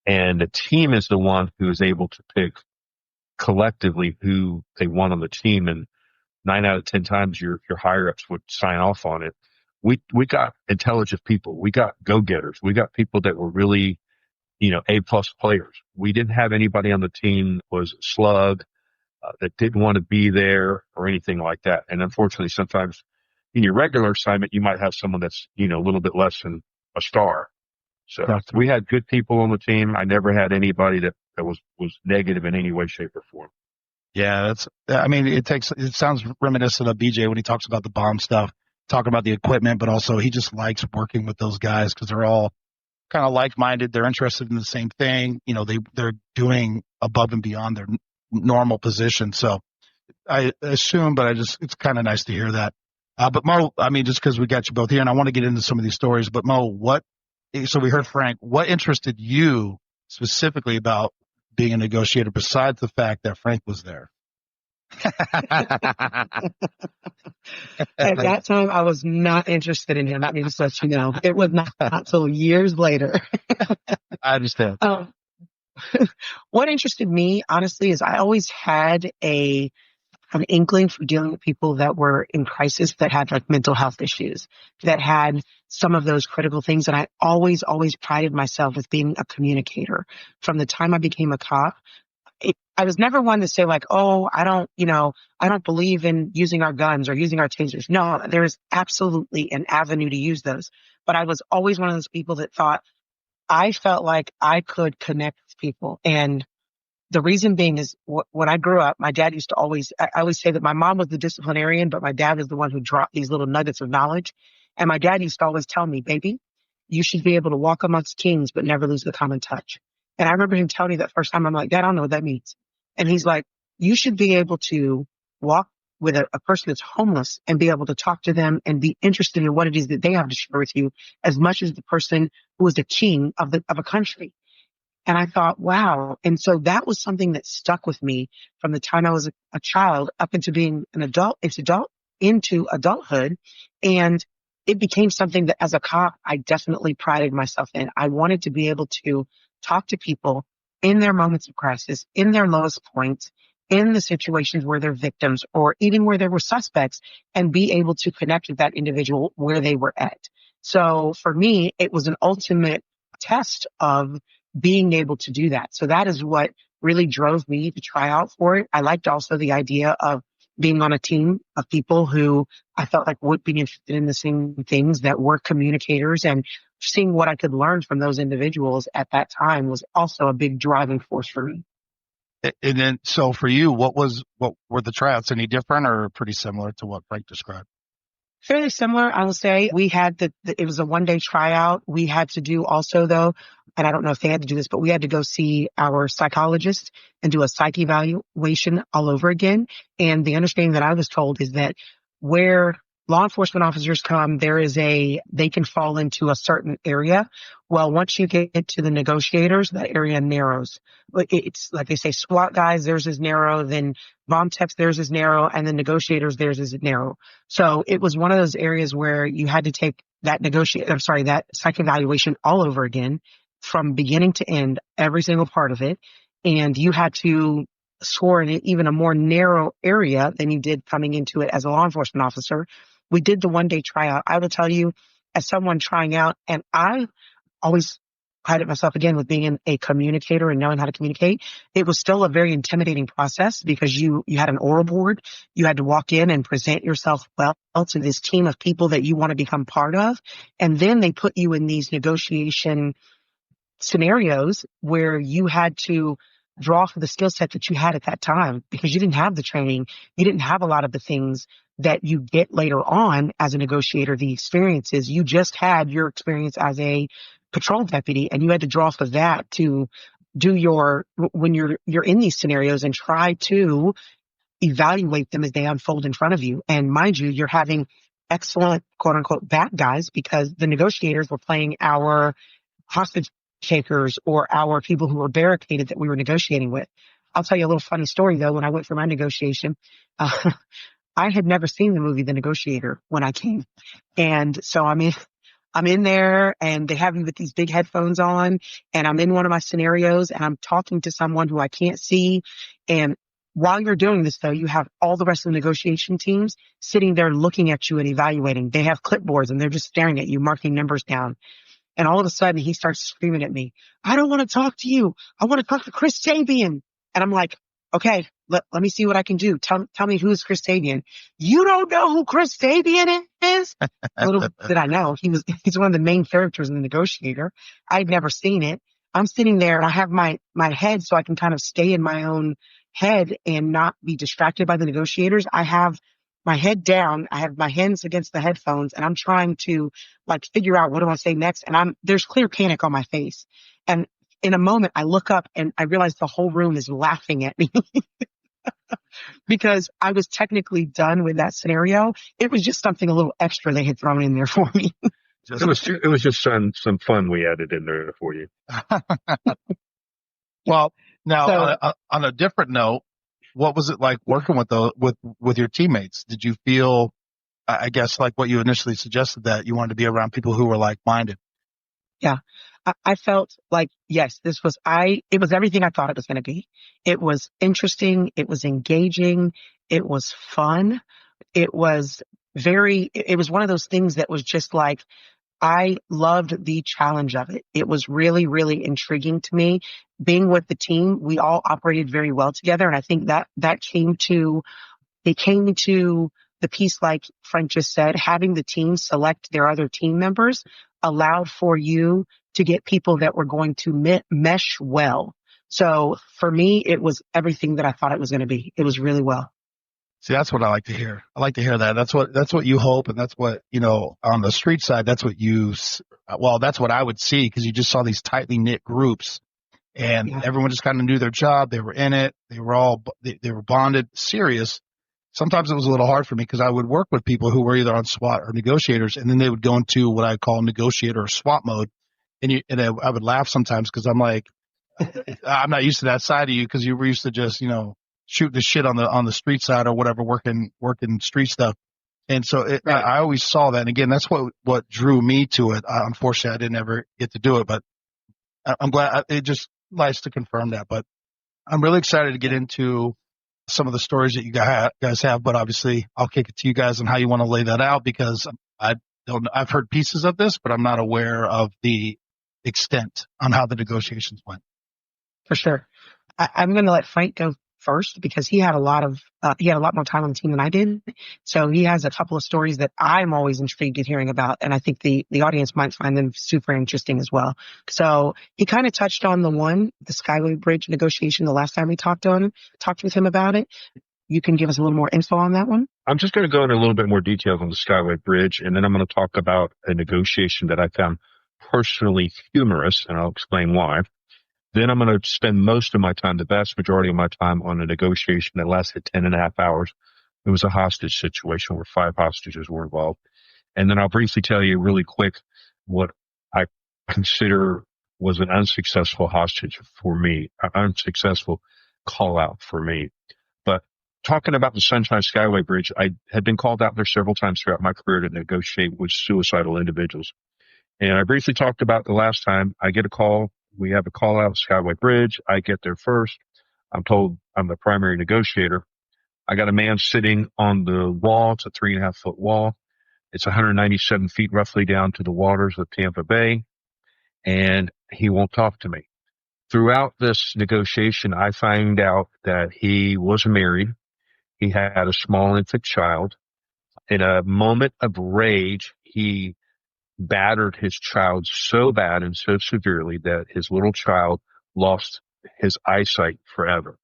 And the team is the one who is able to pick collectively who they want on the team. And 9 out of 10 times your higher ups would sign off on it. We got intelligent people. We got go-getters. We got people that were really, A-plus players. We didn't have anybody on the team was slug, that didn't want to be there or anything like that. And unfortunately, sometimes in your regular assignment, you might have someone that's, a little bit less than a star. So Gotcha. we had good people on the team. I never had anybody that was negative in any way, shape, or form. Yeah, it sounds reminiscent of BJ when he talks about the bomb stuff, talking about the equipment, but also he just likes working with those guys because they're all kind of like-minded. They're interested in the same thing. They're doing above and beyond their normal position. So I assume, but it's kind of nice to hear that. But Mo, just because we got you both here and I want to get into some of these stories, but Mo, so we heard Frank, what interested you specifically about being a negotiator besides the fact that Frank was there? At that time, I was not interested in him. Let me just let you know. It was not until years later. I understand. What interested me, honestly, is I always had an inkling for dealing with people that were in crisis, that had like mental health issues, that had some of those critical things. And I always prided myself with being a communicator. From the time I became a cop, I was never one to say like, oh, I don't believe in using our guns or using our tasers. No, there is absolutely an avenue to use those. But I was always one of those people that I felt like I could connect with people. And the reason being is when I grew up, my dad used to I always say that my mom was the disciplinarian, but my dad was the one who dropped these little nuggets of knowledge. And my dad used to always tell me, baby, you should be able to walk amongst kings, but never lose the common touch. And I remember him telling me that first time, I'm like, Dad, I don't know what that means. And he's like, you should be able to walk with a person that's homeless and be able to talk to them and be interested in what it is that they have to share with you as much as the person who is the king of a country. And I thought, wow. And so that was something that stuck with me from the time I was a child up into being an adult, into adulthood. And it became something that as a cop, I definitely prided myself in. I wanted to be able to talk to people in their moments of crisis, in their lowest points, in the situations where they're victims or even where they were suspects, and be able to connect with that individual where they were at. So for me, it was an ultimate test of being able to do that. So that is what really drove me to try out for it. I liked also the idea of being on a team of people who I felt like would be interested in the same things, that were communicators, and seeing what I could learn from those individuals at that time was also a big driving force for me. And then, so for you, what were the tryouts any different or pretty similar to what Frank described? Fairly similar, I will say. We had it was a 1-day tryout. We had to do also, though, and I don't know if they had to do this, but we had to go see our psychologist and do a psych evaluation all over again. And the understanding that I was told is that where law enforcement officers come, they can fall into a certain area. Well, once you get to the negotiators, that area narrows. It's like they say, SWAT guys, theirs is narrow, then bomb techs, theirs is narrow, and then negotiators, theirs is narrow. So it was one of those areas where you had to take that that psych evaluation all over again from beginning to end, every single part of it. And you had to score in even a more narrow area than you did coming into it as a law enforcement officer. We did the 1-day tryout. I will tell you, as someone trying out, and I always prided myself again with being a communicator and knowing how to communicate. It was still a very intimidating process because you had an oral board. You had to walk in and present yourself well to this team of people that you want to become part of. And then they put you in these negotiation scenarios where you had to draw for the skill set that you had at that time, because you didn't have the training. You didn't have a lot of the things that you get later on as a negotiator, the experiences. You just had your experience as a patrol deputy, and you had to draw for that to do when you're in these scenarios and try to evaluate them as they unfold in front of you. And mind you, you're having excellent quote unquote bad guys, because the negotiators were playing our hostage takers or our people who were barricaded that we were negotiating with. I'll tell you a little funny story though. When I went for my negotiation, I had never seen the movie The Negotiator when I came. And so I'm in there and they have me with these big headphones on, and I'm in one of my scenarios and I'm talking to someone who I can't see. And while you're doing this though, you have all the rest of the negotiation teams sitting there looking at you and evaluating. They have clipboards and they're just staring at you, marking numbers down. And all of a sudden he starts screaming at me, "I don't want to talk to you. I want to talk to Chris Sabian." And I'm like, okay, let me see what I can do. Tell me, who is Chris Sabian? You don't know who Chris Sabian is? Little did I know, he's one of the main characters in The Negotiator. I'd never seen it. I'm sitting there and I have my head so I can kind of stay in my own head and not be distracted by the negotiators. I have my head down. I have my hands against the headphones and I'm trying to like figure out what do I say next. And there's clear panic on my face. And in a moment I look up and I realize the whole room is laughing at me because I was technically done with that scenario. It was just something a little extra they had thrown in there for me. It was just some fun we added in there for you. Well, now on a different note, what was it like working with your teammates? Did you feel, I guess, like what you initially suggested, that you wanted to be around people who were like-minded? Yeah, I felt like, yes, it was everything I thought it was going to be. It was interesting. It was engaging. It was fun. It was one of those things that was just like, I loved the challenge of it. It was really, really intriguing to me. Being with the team, we all operated very well together. And I think that came to the piece, like Frank just said, having the team select their other team members allowed for you to get people that were going to mesh well. So for me, it was everything that I thought it was going to be. It was really well. See, that's what I like to hear. I like to hear that. That's what you hope. And that's what, on the street side, that's what that's what I would see, because you just saw these tightly knit groups and everyone just kind of knew their job. They were in it. They were bonded, serious. sometimes it was a little hard for me because I would work with people who were either on SWAT or negotiators, and then they would go into what I call negotiator or SWAT mode. And I would laugh sometimes because I'm like, I'm not used to that side of you because you were used to just, shoot the shit on the street side or whatever, working street stuff. And so Right. I always saw that. And again, that's what drew me to it. Unfortunately, I didn't ever get to do it, but I'm glad. It just nice to confirm that. But I'm really excited to get into some of the stories that you guys have. But obviously, I'll kick it to you guys on how you want to lay that out because I've heard pieces of this, but I'm not aware of the extent on how the negotiations went. For sure. I'm going to let Frank go first because he had a lot more time on the team than I did. So he has a couple of stories that I'm always intrigued in hearing about. And I think the audience might find them super interesting as well. So he kind of touched on the Skyway Bridge negotiation the last time we talked with him about it. You can give us a little more info on that one? I'm just going to go into a little bit more detail on the Skyway Bridge, and then I'm going to talk about a negotiation that I found personally humorous, and I'll explain why. Then I'm going to spend most of my time, the vast majority of my time, on a negotiation that lasted 10.5 hours. It was a hostage situation where 5 hostages were involved. And then I'll briefly tell you really quick what I consider was an unsuccessful hostage for me, an unsuccessful call out for me. But talking about the Sunshine Skyway Bridge, I had been called out there several times throughout my career to negotiate with suicidal individuals. And I briefly talked about the last time I get a call. We have a call out Skyway Bridge. I get there first. I'm told I'm the primary negotiator. I got a man sitting on the wall. It's a 3.5 foot wall. It's 197 feet roughly down to the waters of Tampa Bay. And he won't talk to me. Throughout this negotiation, I find out that he was married. He had a small infant child. In a moment of rage, he battered his child so bad and so severely that his little child lost his eyesight forever.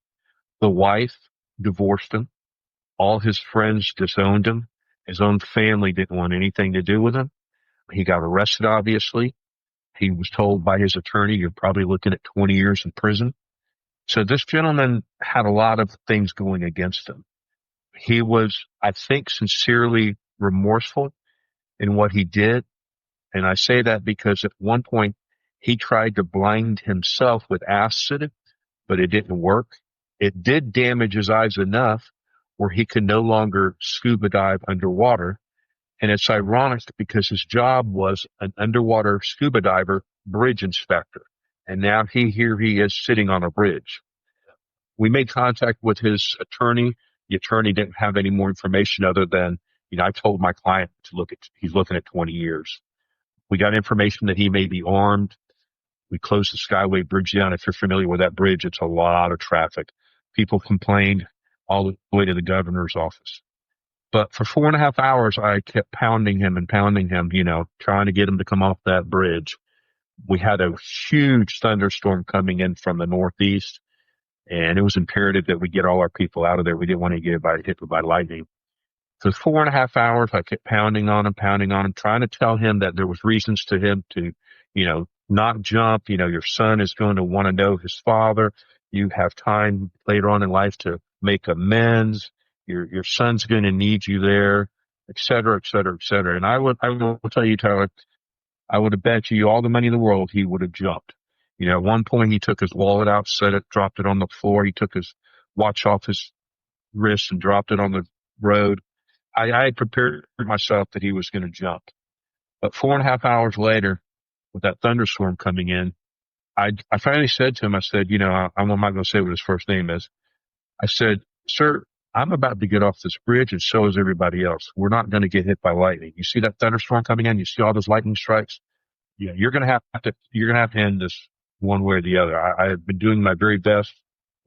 The wife divorced him. All his friends disowned him. His own family didn't want anything to do with him. He got arrested, obviously. He was told by his attorney, you're probably looking at 20 years in prison. So this gentleman had a lot of things going against him. He was, I think, sincerely remorseful in what he did. And I say that because at one point he tried to blind himself with acid, but it didn't work. It did damage his eyes enough where he could no longer scuba dive underwater. And it's ironic because his job was an underwater scuba diver bridge inspector. And now he is sitting on a bridge. We made contact with his attorney. The attorney didn't have any more information other than, I told my client he's looking at 20 years. We got information that he may be armed. We closed the Skyway Bridge down. If you're familiar with that bridge, it's a lot of traffic. People complained all the way to the governor's office. But for 4.5 hours, I kept pounding him, trying to get him to come off that bridge. We had a huge thunderstorm coming in from the northeast, and it was imperative that we get all our people out of there. We didn't want to get hit by lightning. For 4.5 hours, I kept pounding on him, trying to tell him that there was reasons to him to, not jump. Your son is going to want to know his father. You have time later on in life to make amends. Your son's going to need you there, et cetera, et cetera, et cetera. And I will tell you, Tyler, I would have bet you all the money in the world he would have jumped. At one point he took his wallet out, dropped it on the floor. He took his watch off his wrist and dropped it on the road. I had prepared myself that he was going to jump. But 4.5 hours later, with that thunderstorm coming in, I finally said to him, I said, I'm not going to say what his first name is. I said, sir, I'm about to get off this bridge and so is everybody else. We're not going to get hit by lightning. You see that thunderstorm coming in? You see all those lightning strikes? Yeah, you're going to have to end this one way or the other. I have been doing my very best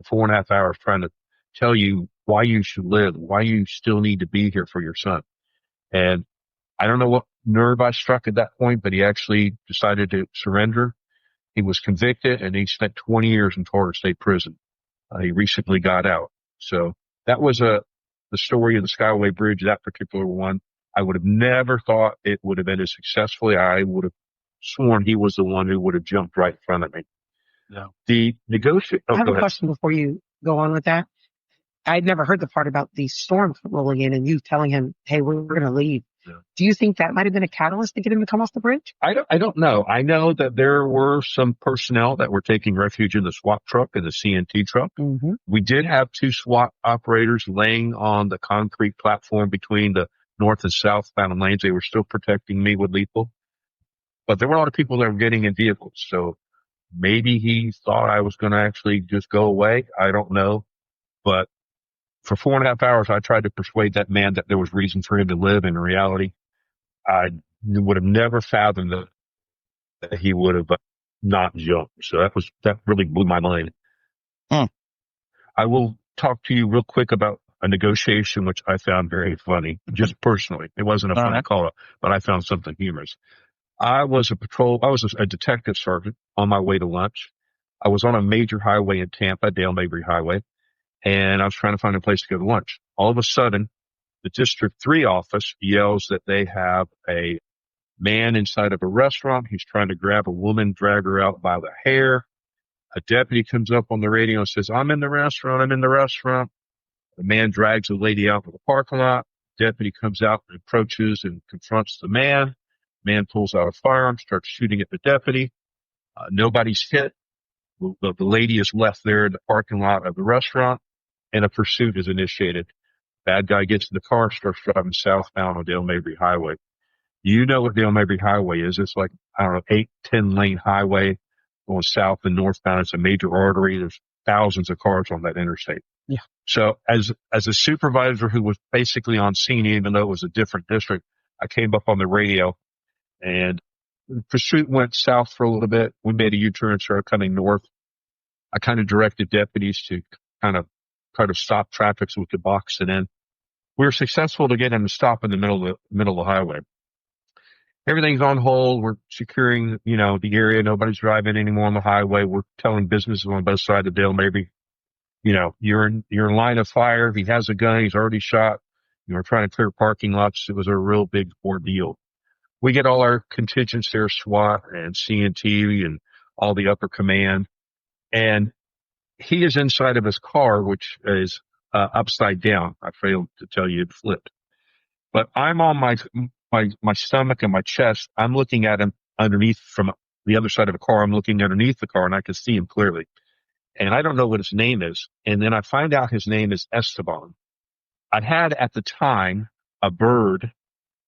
for 4.5 hours trying to tell you why you should live, why you still need to be here for your son. And I don't know what nerve I struck at that point, but he actually decided to surrender. He was convicted and he spent 20 years in Florida State Prison. He recently got out. So that was the story of the Skyway Bridge, that particular one. I would have never thought it would have ended successfully. I would have sworn he was the one who would have jumped right in front of me. No. The negotiator. I have a question before you go on with that. I'd never heard the part about the storm rolling in and you telling him, "Hey, we're going to leave." Yeah. Do you think that might have been a catalyst to get him to come off the bridge? I don't know. I know that there were some personnel that were taking refuge in the SWAT truck and the CNT truck. Mm-hmm. We did have 2 SWAT operators laying on the concrete platform between the north and southbound lanes. They were still protecting me with lethal, but there were a lot of people that were getting in vehicles. So maybe he thought I was going to actually just go away. I don't know. But for 4.5 hours, I tried to persuade that man that there was reason for him to live. In reality, I would have never fathomed that he would have not jumped. So that really blew my mind. Hmm. I will talk to you real quick about a negotiation, which I found very funny, just personally. It wasn't a funny call up, but I found something humorous. I was a detective sergeant on my way to lunch. I was on a major highway in Tampa, Dale Mabry Highway, and I was trying to find a place to go to lunch. All of a sudden, the District 3 office yells that they have a man inside of a restaurant. He's trying to grab a woman, drag her out by the hair. A deputy comes up on the radio and says, I'm in the restaurant. I'm in the restaurant. The man drags the lady out of the parking lot. Deputy comes out and approaches and confronts the man. Man pulls out a firearm, starts shooting at the deputy. Nobody's hit. The lady is left there in the parking lot of the restaurant, and a pursuit is initiated. Bad guy gets in the car, starts driving southbound on Dale Mabry Highway. You know what Dale Mabry Highway is. It's like, I don't know, 8-10 lane highway going south and northbound. It's a major artery. There's thousands of cars on that interstate. Yeah. So as a supervisor who was basically on scene, even though it was a different district, I came up on the radio, and the pursuit went south for a little bit. We made a U-turn and started coming north. I kind of directed deputies to kind of try to stop traffic so we could box it in. We were successful to get him to stop in the middle of the highway. Everything's on hold. We're securing, the area. Nobody's driving anymore on the highway. We're telling businesses on both sides of Dale Mabry, you're in line of fire. If he has a gun, he's already shot. We're trying to clear parking lots. It was a real big ordeal. We get all our contingents there, SWAT and CNT and all the upper command. And he is inside of his car, which is upside down. I failed to tell you it flipped. But I'm on my stomach and my chest. I'm looking at him underneath from the other side of the car. I'm looking underneath the car, and I can see him clearly. And I don't know what his name is. And then I find out his name is Esteban. I had at the time a bird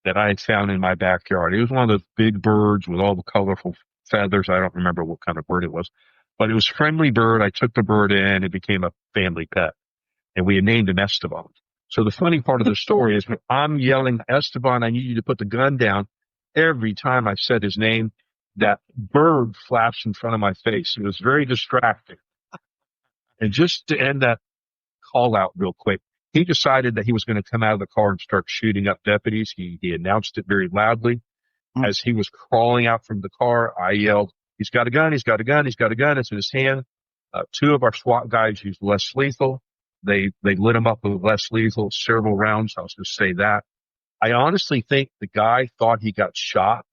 that I had found in my backyard. It was one of those big birds with all the colorful feathers. I don't remember what kind of bird it was, but it was a friendly bird. I took the bird in. It became a family pet, and we had named him Esteban. So the funny part of the story is when I'm yelling, Esteban, I need you to put the gun down. Every time I said his name, that bird flaps in front of my face. It was very distracting. And just to end that call out real quick, he decided that he was going to come out of the car and start shooting up deputies. He announced it very loudly. As he was crawling out from the car, I yelled, he's got a gun, he's got a gun, he's got a gun. It's in his hand. 2 of our SWAT guys used less lethal. They lit him up with less lethal, several rounds. I'll just say that. I honestly think the guy thought he got shot.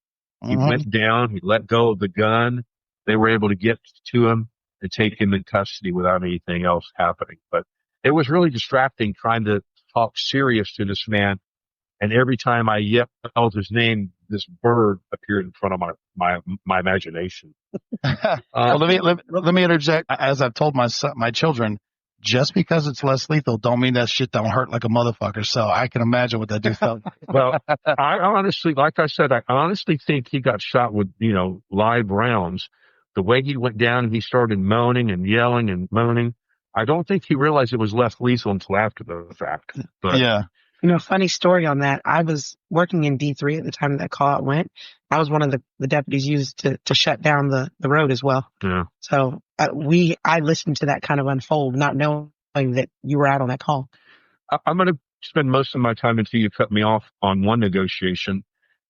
He went down. He let go of the gun. They were able to get to him and take him in custody without anything else happening. But it was really distracting trying to talk serious to this man. And every time I yelled his name, this bird appeared in front of my imagination. Well, let me interject. As I've told my children, just because it's less lethal don't mean that shit don't hurt like a motherfucker. So I can imagine what that dude felt. Well, I honestly, like I said, I honestly think he got shot with, live rounds. The way he went down and he started moaning and yelling and moaning, I don't think he realized it was less lethal until after the fact. But yeah. Funny story on that. I was working in D3 at the time that call out went. I was one of the deputies used to shut down the road as well. Yeah. So I listened to that kind of unfold, not knowing that you were out on that call. I'm going to spend most of my time until you cut me off on one negotiation.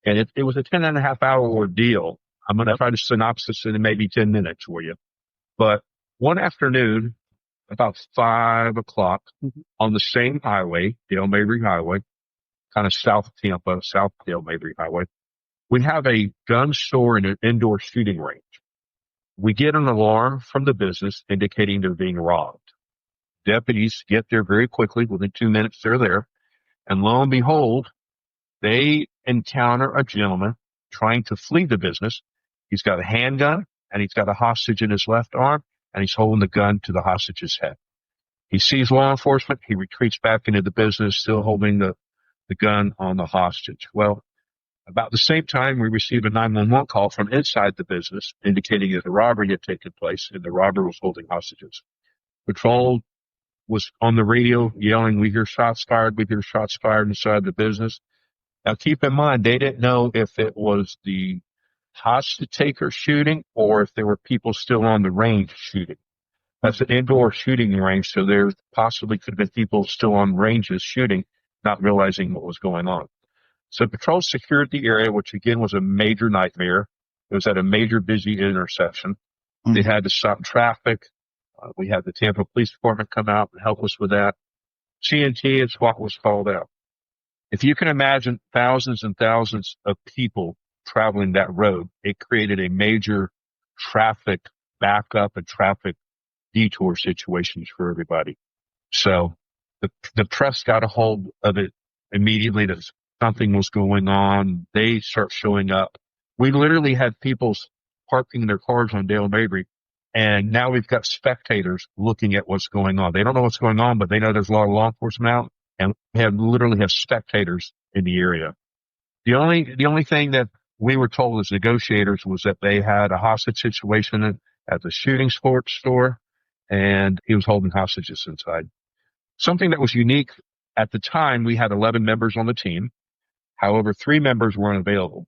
And it was a 10.5-hour ordeal. I'm going to try to synopsis it in maybe 10 minutes for you. But one afternoon, about 5 o'clock, on the same highway, Dale Mabry Highway, kind of south of Tampa, South Dale Mabry Highway, we have a gun store and an indoor shooting range. We get an alarm from the business indicating they're being robbed. Deputies get there very quickly. Within 2 minutes, they're there. And lo and behold, they encounter a gentleman trying to flee the business. He's got a handgun and he's got a hostage in his left arm, and he's holding the gun to the hostage's head. He sees law enforcement. He retreats back into the business, still holding the gun on the hostage. Well, about the same time, we received a 911 call from inside the business indicating that a robbery had taken place and the robber was holding hostages. Patrol was on the radio yelling, "We hear shots fired. We hear shots fired inside the business." Now, keep in mind, they didn't know if it was the hostage taker shooting or if there were people still on the range shooting. That's an indoor shooting range, so there possibly could have been people still on ranges shooting, not realizing what was going on. So patrol secured the area, which again was a major nightmare. It was at a major busy intersection. They had to stop traffic. We had the Tampa Police Department come out and help us with that. CNT is what was called out. If you can imagine thousands and thousands of people traveling that road, it created a major traffic backup and traffic detour situations for everybody. So the press got a hold of it immediately that something was going on. They start showing up. We literally had people parking their cars on Dale Mabry, and now we've got spectators looking at what's going on. They don't know what's going on, but they know there's a lot of law enforcement out, and we literally have spectators in the area. The only thing that we were told as negotiators was that they had a hostage situation at the shooting sports store, and he was holding hostages inside. Something that was unique at the time, we had 11 members on the team. However, 3 members weren't available.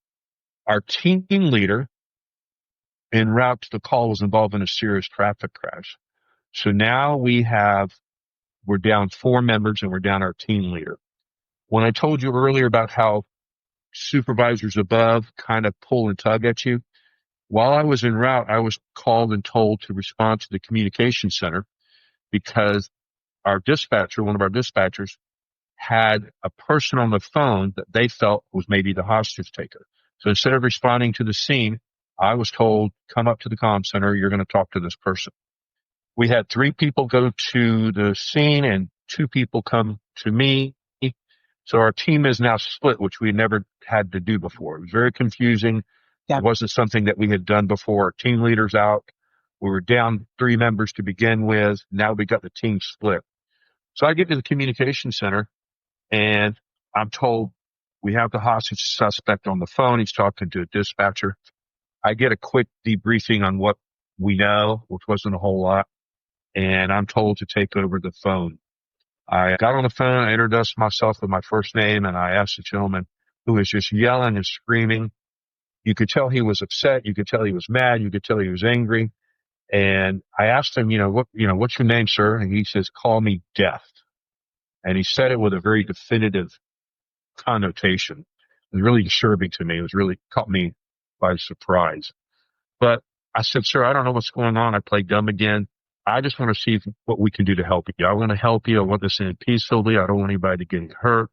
Our team leader, en route to the call, was involved in a serious traffic crash. So now we're down 4 members and we're down our team leader. When I told you earlier about how supervisors above kind of pull and tug at you, while I was en route, I was called and told to respond to the communication center because our dispatcher, one of our dispatchers, had a person on the phone that they felt was maybe the hostage taker. So instead of responding to the scene, I was told, come up to the comm center, you're going to talk to this person. We had 3 people go to the scene and 2 people come to me. So our team is now split, which we never had to do before. It was very confusing. Yeah. It wasn't something that we had done before. Our team leader's out. We were down 3 members to begin with. Now we got the team split. So I get to the communication center and I'm told we have the hostage suspect on the phone. He's talking to a dispatcher. I get a quick debriefing on what we know, which wasn't a whole lot. And I'm told to take over the phone. I got on the phone, I introduced myself with my first name, and I asked the gentleman who was just yelling and screaming. You could tell he was upset. You could tell he was mad. You could tell he was angry. And I asked him, what's your name, sir? And he says, call me Death. And he said it with a very definitive connotation. It was really disturbing to me. It was really caught me by surprise. But I said, sir, I don't know what's going on. I played dumb again. I just want to see what we can do to help you. I want to help you. I want this to end peacefully. I don't want anybody to get hurt.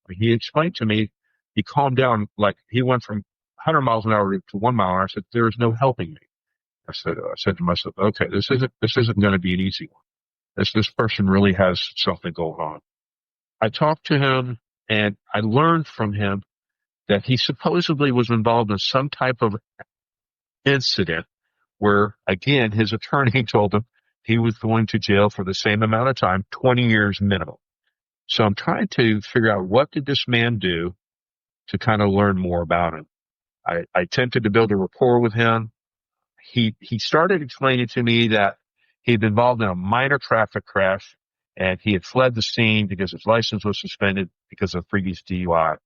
He explained to me, he calmed down, like he went from 100 miles an hour to 1 mile an hour. I said, there is no helping me. I said to myself, okay, this isn't going to be an easy one. This person really has something going on. I talked to him and I learned from him that he supposedly was involved in some type of incident where, again, his attorney told him he was going to jail for the same amount of time, 20 years minimum. So I'm trying to figure out what did this man do to kind of learn more about him. I attempted to build a rapport with him. He started explaining to me that he'd been involved in a minor traffic crash and he had fled the scene because his license was suspended because of previous DUI.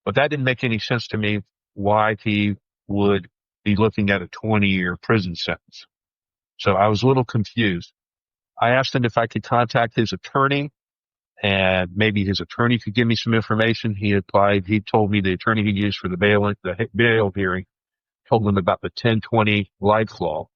But that didn't make any sense to me why he would be looking at a 20-year prison sentence. So I was a little confused. I asked him if I could contact his attorney and maybe his attorney could give me some information. He applied. He told me the attorney he used for the bail hearing told him about the 1020 life law,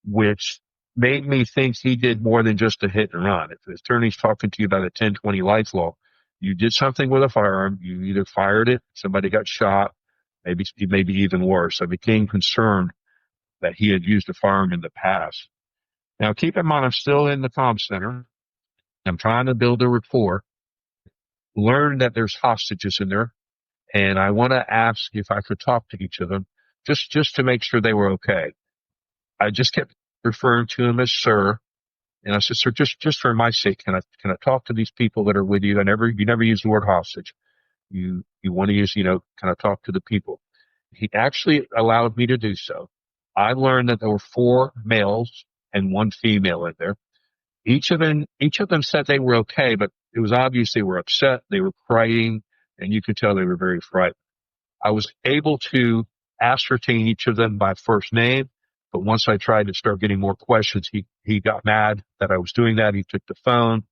which made me think he did more than just a hit and run. If the attorney's talking to you about a 1020 life law, you did something with a firearm. You either fired it, somebody got shot, maybe even worse. I became concerned that he had used a firearm in the past. Now, keep in mind, I'm still in the comm center. I'm trying to build a rapport, learn that there's hostages in there, and I want to ask if I could talk to each of them just to make sure they were okay. I just kept referring to him as sir. And I said, sir, just for my sake, can I talk to these people that are with you? You never use the word hostage. You want to use, can I talk to the people? He actually allowed me to do so. I learned that there were 4 males and 1 female in there. Each of them said they were okay, but it was obvious they were upset. They were crying, and you could tell they were very frightened. I was able to ascertain each of them by first name, but once I tried to start getting more questions, he got mad that I was doing that. He took the phone.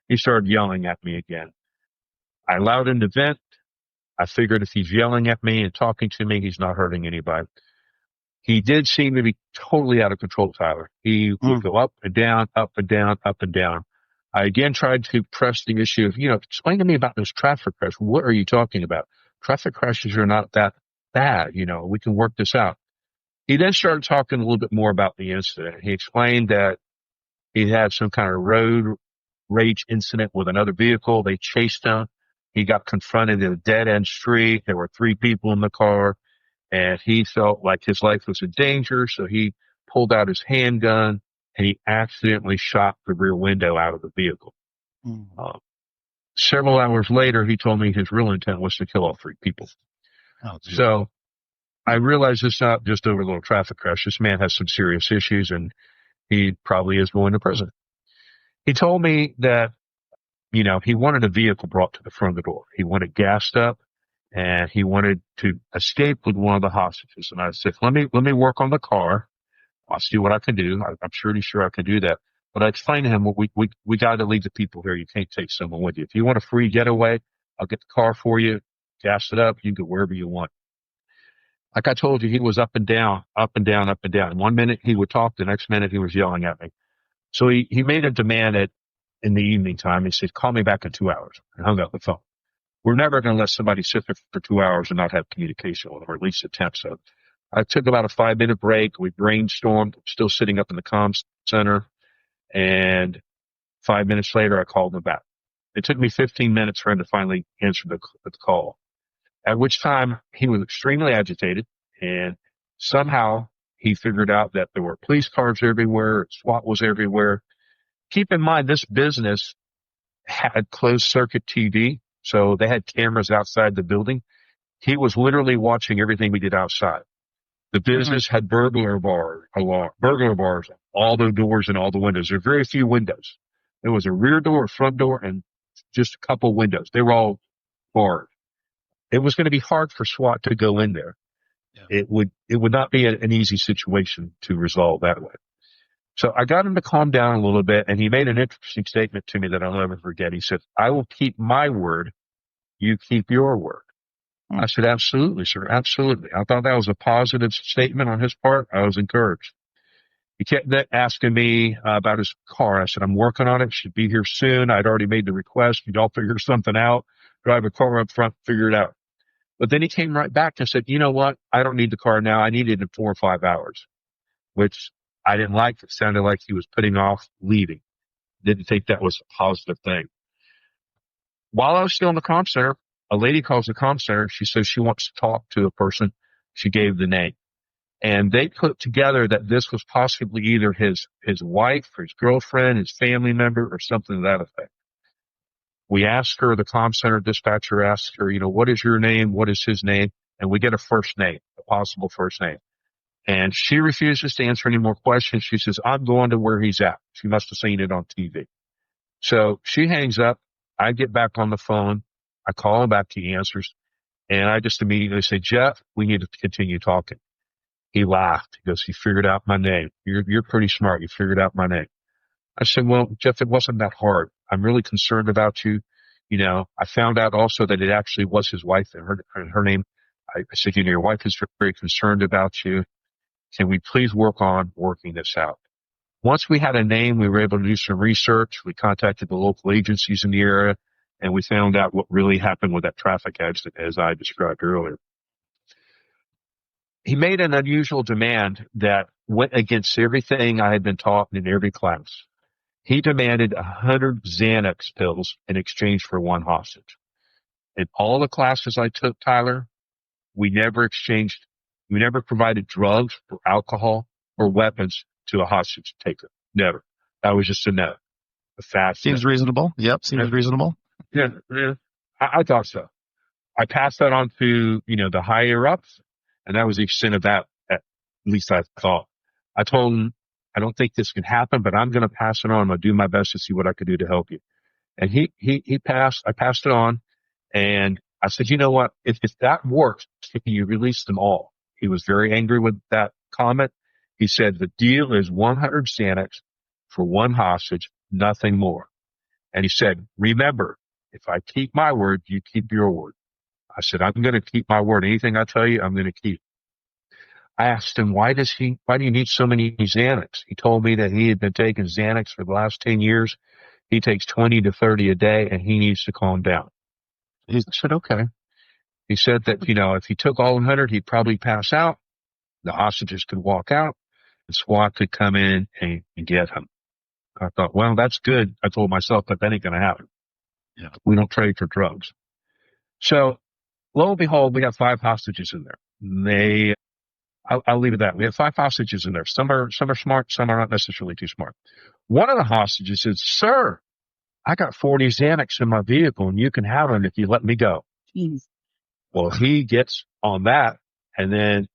He started yelling at me again. I allowed him to vent. I figured if he's yelling at me and talking to me, he's not hurting anybody. He did seem to be totally out of control, Tyler. He would go up and down, up and down, up and down. I again tried to press the issue of, explain to me about this traffic crash. What are you talking about? Traffic crashes are not that bad. We can work this out. He then started talking a little bit more about the incident. He explained that he had some kind of road rage incident with another vehicle. They chased him. He got confronted in a dead end street. There were 3 people in the car, and he felt like his life was in danger. So he pulled out his handgun and he accidentally shot the rear window out of the vehicle. Several hours later, he told me his real intent was to kill all 3 people. So I realized it's not just over a little traffic crash. This man has some serious issues, and he probably is going to prison. He told me that, he wanted a vehicle brought to the front of the door. He wanted gassed up, and he wanted to escape with one of the hostages. And I said, let me work on the car. I'll see what I can do. I'm pretty sure I can do that. But I explained to him, well, we got to leave the people here. You can't take someone with you. If you want a free getaway, I'll get the car for you, gas it up. You can go wherever you want. Like I told you, he was up and down, up and down, up and down. One minute he would talk, the next minute he was yelling at me. So he made a demand in the evening time. He said, call me back in 2 hours, and hung up the phone. We're never going to let somebody sit there for 2 hours and not have communication with them, or at least attempt so. I took about a 5-minute break. We brainstormed, still sitting up in the comms center. And 5 minutes later, I called him back. It took me 15 minutes for him to finally answer the call, at which time he was extremely agitated, and somehow he figured out that there were police cars everywhere, SWAT was everywhere. Keep in mind, this business had closed circuit TV, so they had cameras outside the building. He was literally watching everything we did outside. The business had burglar bars, all the doors and all the windows. There were very few windows. There was a rear door, a front door, and just a couple windows. They were all barred. It was going to be hard for SWAT to go in there. Yeah. It would not be an easy situation to resolve that way. So I got him to calm down a little bit, and he made an interesting statement to me that I'll never forget. He said, I will keep my word. You keep your word. I said, absolutely, sir. Absolutely. I thought that was a positive statement on his part. I was encouraged. He kept asking me about his car. I said, I'm working on it. Should be here soon. I'd already made the request. You'd all figure something out. Drive a car up front, figure it out. But then he came right back and said, you know what? I don't need the car now. I need it in 4 or 5 hours, which I didn't like. It sounded like he was putting off leaving. Didn't think that was a positive thing. While I was still in the comm center, a lady calls the comm center. She says she wants to talk to a person. She gave the name. And they put together that this was possibly either his wife or his girlfriend, his family member, or something to that effect. We asked her, the comm center dispatcher asked her, what is your name? What is his name? And we get a first name, a possible first name. And she refuses to answer any more questions. She says, I'm going to where he's at. She must have seen it on TV. So she hangs up. I get back on the phone. I call him back. He answers. And I just immediately say, Jeff, we need to continue talking. He laughed. He goes, you figured out my name. You're pretty smart. You figured out my name. I said, well, Jeff, it wasn't that hard. I'm really concerned about you. I found out also that it actually was his wife and her name. I said, your wife is very concerned about you. Can we please work on working this out? Once we had a name, we were able to do some research. We contacted the local agencies in the area, and we found out what really happened with that traffic accident, as I described earlier. He made an unusual demand that went against everything I had been taught in every class. He demanded 100 Xanax pills in exchange for one hostage. In all the classes I took, Tyler, we never provided drugs or alcohol or weapons to a hostage taker. Never. That was just a no. A fast Seems reasonable. Yep. Seems reasonable. Yeah. I thought so. I passed that on to, the higher ups, and that was the extent of that, at least I thought. I told him, I don't think this can happen, but I'm going to pass it on. I'm going to do my best to see what I could do to help you. And he passed, I passed it on, and I said, you know what? If that works, can you release them all? He was very angry with that comment. He said, the deal is 100 Xanax for one hostage, nothing more. And he said, remember, if I keep my word, you keep your word. I said, I'm going to keep my word. Anything I tell you, I'm going to keep. I asked him, why do you need so many Xanax? He told me that he had been taking Xanax for the last 10 years. He takes 20 to 30 a day, and he needs to calm down. I said, okay. He said that, if he took all 100, he'd probably pass out. The hostages could walk out. The SWAT could come in and get him. I thought, well, that's good. I told myself, but that ain't going to happen. Yeah. We don't trade for drugs. So lo and behold, we have 5 hostages in there. I'll leave it at that. We have 5 hostages in there. Some are smart. Some are not necessarily too smart. One of the hostages said, sir, I got 40 Xanax in my vehicle and you can have them if you let me go. Jeez. Well, he gets on that, and then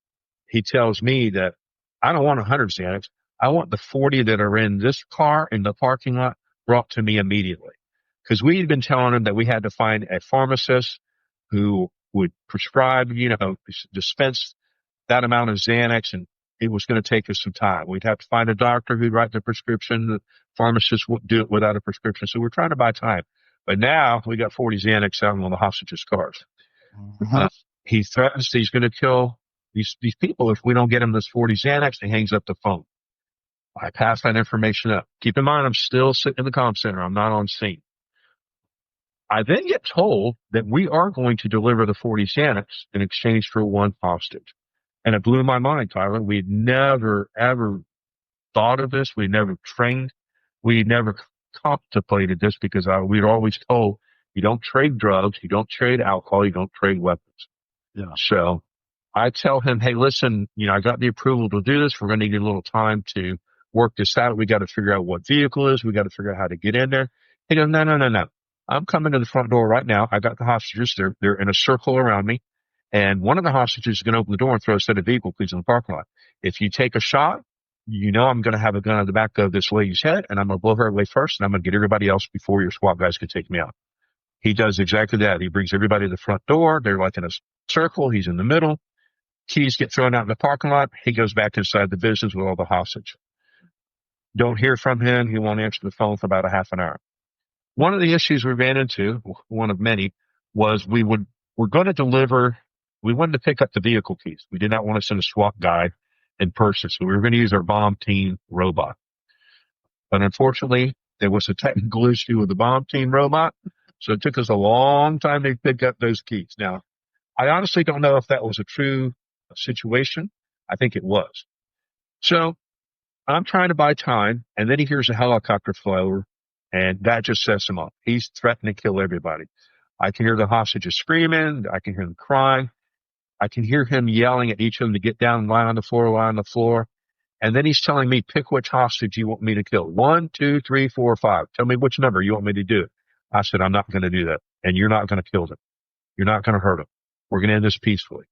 he tells me that I don't want 100 Xanax. I want the 40 that are in this car in the parking lot brought to me immediately. Because we had been telling him that we had to find a pharmacist who would prescribe, dispense that amount of Xanax, and it was going to take us some time. We'd have to find a doctor who'd write the prescription. The pharmacist wouldn't do it without a prescription. So we're trying to buy time. But now we got 40 Xanax out on the hostages' cars. Mm-hmm. He threatens that he's going to kill these people if we don't get him this 40 Xanax, and he hangs up the phone. I pass that information up. Keep in mind, I'm still sitting in the comm center. I'm not on scene. I then get told that we are going to deliver the 40 Xanax in exchange for one hostage. And it blew my mind, Tyler. We'd never, ever thought of this. We never trained. We never contemplated this because we'd always told you don't trade drugs, you don't trade alcohol, you don't trade weapons. Yeah. So I tell him, hey, listen, I got the approval to do this. We're going to need a little time to work this out. We got to figure out what vehicle is. We got to figure out how to get in there. He goes, no. I'm coming to the front door right now. I got the hostages. They're in a circle around me. And one of the hostages is going to open the door and throw a set of vehicle keys in the parking lot. If you take a shot, I'm going to have a gun on the back of this lady's head, and I'm going to blow her away first, and I'm going to get everybody else before your SWAT guys can take me out. He does exactly that. He brings everybody to the front door. They're like in a circle. He's in the middle. Keys get thrown out in the parking lot. He goes back inside the business with all the hostage. Don't hear from him. He won't answer the phone for about a half an hour. One of the issues we ran into, one of many, was we wanted to pick up the vehicle keys. We did not want to send a SWAT guy in person, so we were going to use our bomb team robot. But unfortunately, there was a technical issue with the bomb team robot, so it took us a long time to pick up those keys. Now, I honestly don't know if that was a true situation. I think it was. So I'm trying to buy time, and then he hears a helicopter fly over, and that just sets him off. He's threatening to kill everybody. I can hear the hostages screaming. I can hear them crying. I can hear him yelling at each of them to get down and lie on the floor. And then he's telling me, pick which hostage you want me to kill. 1, 2, 3, 4, 5. Tell me which number you want me to do it. I said, I'm not going to do that. And you're not going to kill them. You're not going to hurt them. We're going to end this peacefully.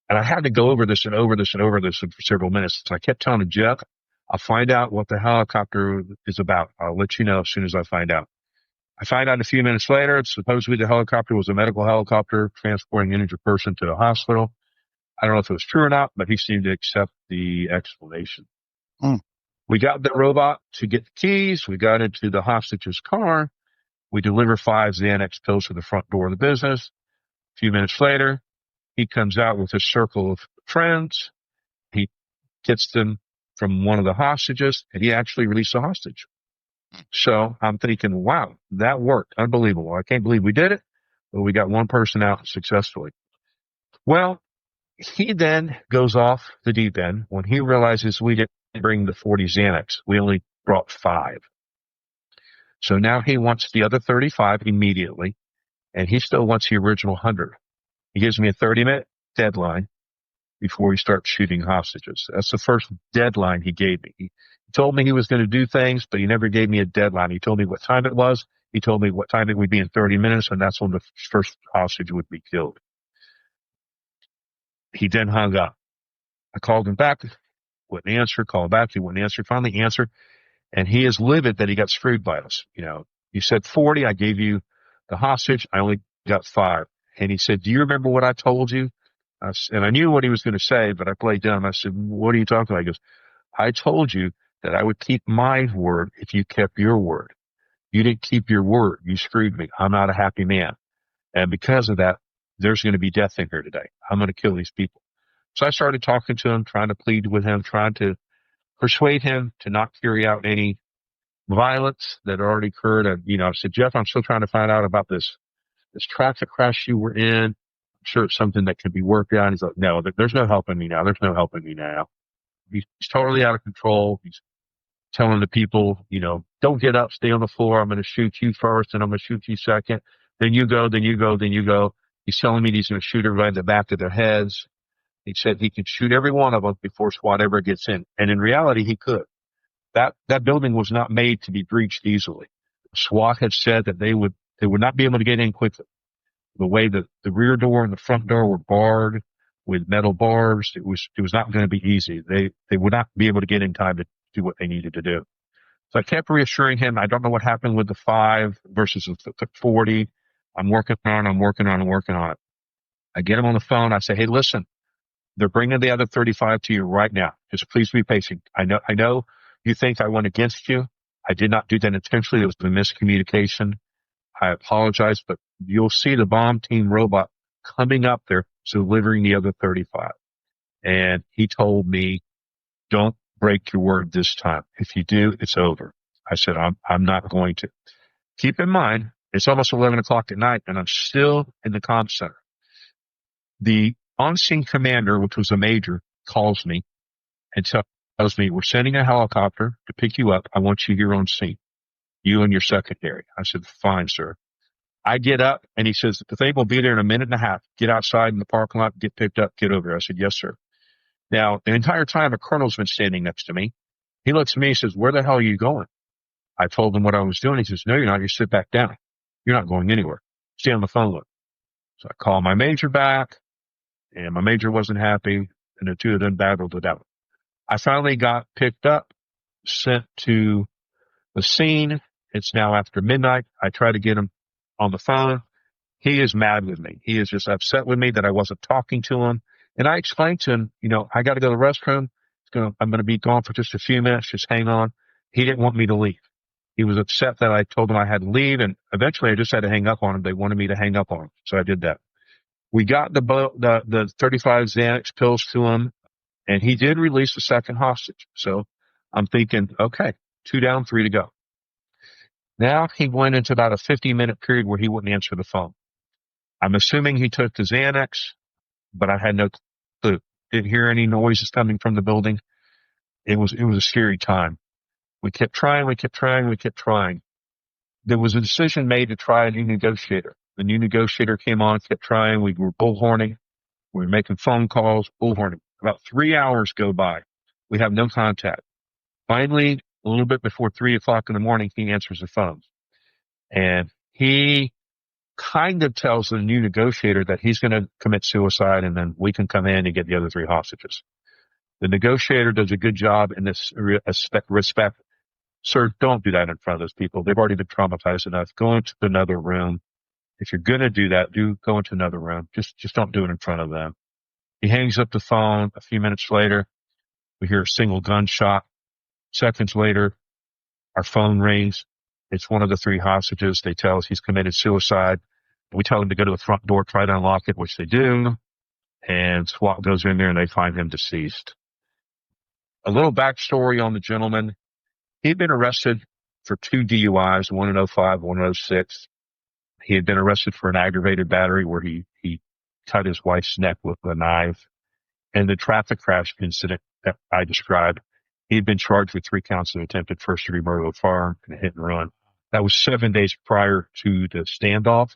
And I had to go over this for several minutes. So I kept telling him, Jeff, I'll find out what the helicopter is about. I'll let you know as soon as I find out. I find out a few minutes later, supposedly the helicopter was a medical helicopter transporting an injured person to a hospital. I don't know if it was true or not, but he seemed to accept the explanation. We got the robot to get the keys. We got into the hostage's car. We deliver 5 Xanax pills to the front door of the business. A few minutes later, he comes out with a circle of friends. He gets them from one of the hostages, and he actually released the hostage. So I'm thinking, wow, that worked. Unbelievable. I can't believe we did it, but we got one person out successfully. Well, he then goes off the deep end when he realizes we didn't bring the 40 Xanax. We only brought 5. So now he wants the other 35 immediately, and he still wants the original 100. He gives me a 30-minute deadline before he starts shooting hostages. That's the first deadline he gave me. He told me he was going to do things, but he never gave me a deadline. He told me what time it was. He told me what time it would be in 30 minutes, and that's when the first hostage would be killed. He then hung up. I called him back, wouldn't answer, called back, he wouldn't answer, finally answered, and he is livid that he got screwed by us. You said 40, I gave you the hostage, I only got 5. And he said, do you remember what I told you? And I knew what he was going to say, but I played dumb. I said, what are you talking about? He goes, I told you that I would keep my word if you kept your word. You didn't keep your word. You screwed me. I'm not a happy man. And because of that, there's going to be death in here today. I'm going to kill these people. So I started talking to him, trying to plead with him, trying to persuade him to not carry out any violence that had already occurred. And, I said, Jeff, I'm still trying to find out about this traffic crash you were in. I'm sure it's something that can be worked out. He's like, no, there's no helping me now. There's no helping me now. He's totally out of control. He's telling the people, don't get up, stay on the floor. I'm going to shoot you first and I'm going to shoot you second. Then you go, then you go, then you go. He's telling me he's going to shoot everybody in the back of their heads. He said he could shoot every one of them before SWAT ever gets in. And in reality, he could. That building was not made to be breached easily. SWAT had said that they would not be able to get in quickly. The way that the rear door and the front door were barred with metal bars, it was not going to be easy. They would not be able to get in time to do what they needed to do. So I kept reassuring him, I don't know what happened with the 5 versus the 40. I'm working on it. I get him on the phone. I say, hey, listen, they're bringing the other 35 to you right now. Just please be patient. I know you think I went against you. I did not do that intentionally. It was a miscommunication. I apologize, but you'll see the bomb team robot coming up there delivering the other 35. And he told me, don't break your word this time. If you do, it's over. I said, I'm not going to. Keep in mind, it's almost 11 o'clock at night and I'm still in the comm center. The on-scene commander, which was a major, calls me and tells me, we're sending a helicopter to pick you up. I want you here on scene, you and your secretary. I said, fine, sir. I get up and he says, the thing will be there in a minute and a half. Get outside in the parking lot, get picked up, get over there. I said, yes, sir. Now, the entire time a colonel's been standing next to me. He looks at me and says, where the hell are you going? I told him what I was doing. He says, no, you're not. You sit back down. You're not going anywhere. Stay on the phone with him. So I call my major back. And my major wasn't happy, and the two of them battled it out. I finally got picked up, sent to the scene. It's now after midnight. I try to get him on the phone. He is mad with me. He is just upset with me that I wasn't talking to him. And I explained to him, I got to go to the restroom. I'm going to be gone for just a few minutes. Just hang on. He didn't want me to leave. He was upset that I told him I had to leave, and eventually I just had to hang up on him. They wanted me to hang up on him, so I did that. We got the 35 Xanax pills to him, and he did release the second hostage. So I'm thinking, okay, 2 down, 3 to go. Now he went into about a 50-minute period where he wouldn't answer the phone. I'm assuming he took the Xanax, but I had no clue. Didn't hear any noises coming from the building. It was a scary time. We kept trying. There was a decision made to try a new negotiator. The new negotiator came on, kept trying. We were bullhorning. We were making phone calls, bullhorning. About 3 hours go by. We have no contact. Finally, a little bit before 3 o'clock in the morning, he answers the phone. And he kind of tells the new negotiator that he's going to commit suicide and then we can come in and get the other 3 hostages. The negotiator does a good job in this respect. Sir, don't do that in front of those people. They've already been traumatized enough. Go into another room. If you're going to do that, go into another room. Just don't do it in front of them. He hangs up the phone. A few minutes later, we hear a single gunshot. Seconds later, our phone rings. It's one of the 3 hostages. They tell us he's committed suicide. We tell him to go to the front door, try to unlock it, which they do. And SWAT goes in there and they find him deceased. A little backstory on the gentleman. He'd been arrested for 2 DUIs, one in 05, one in 06. He had been arrested for an aggravated battery where he cut his wife's neck with a knife. And the traffic crash incident that I described, he had been charged with 3 counts of attempted first-degree murder with a firearm and a hit and run. That was 7 days prior to the standoff,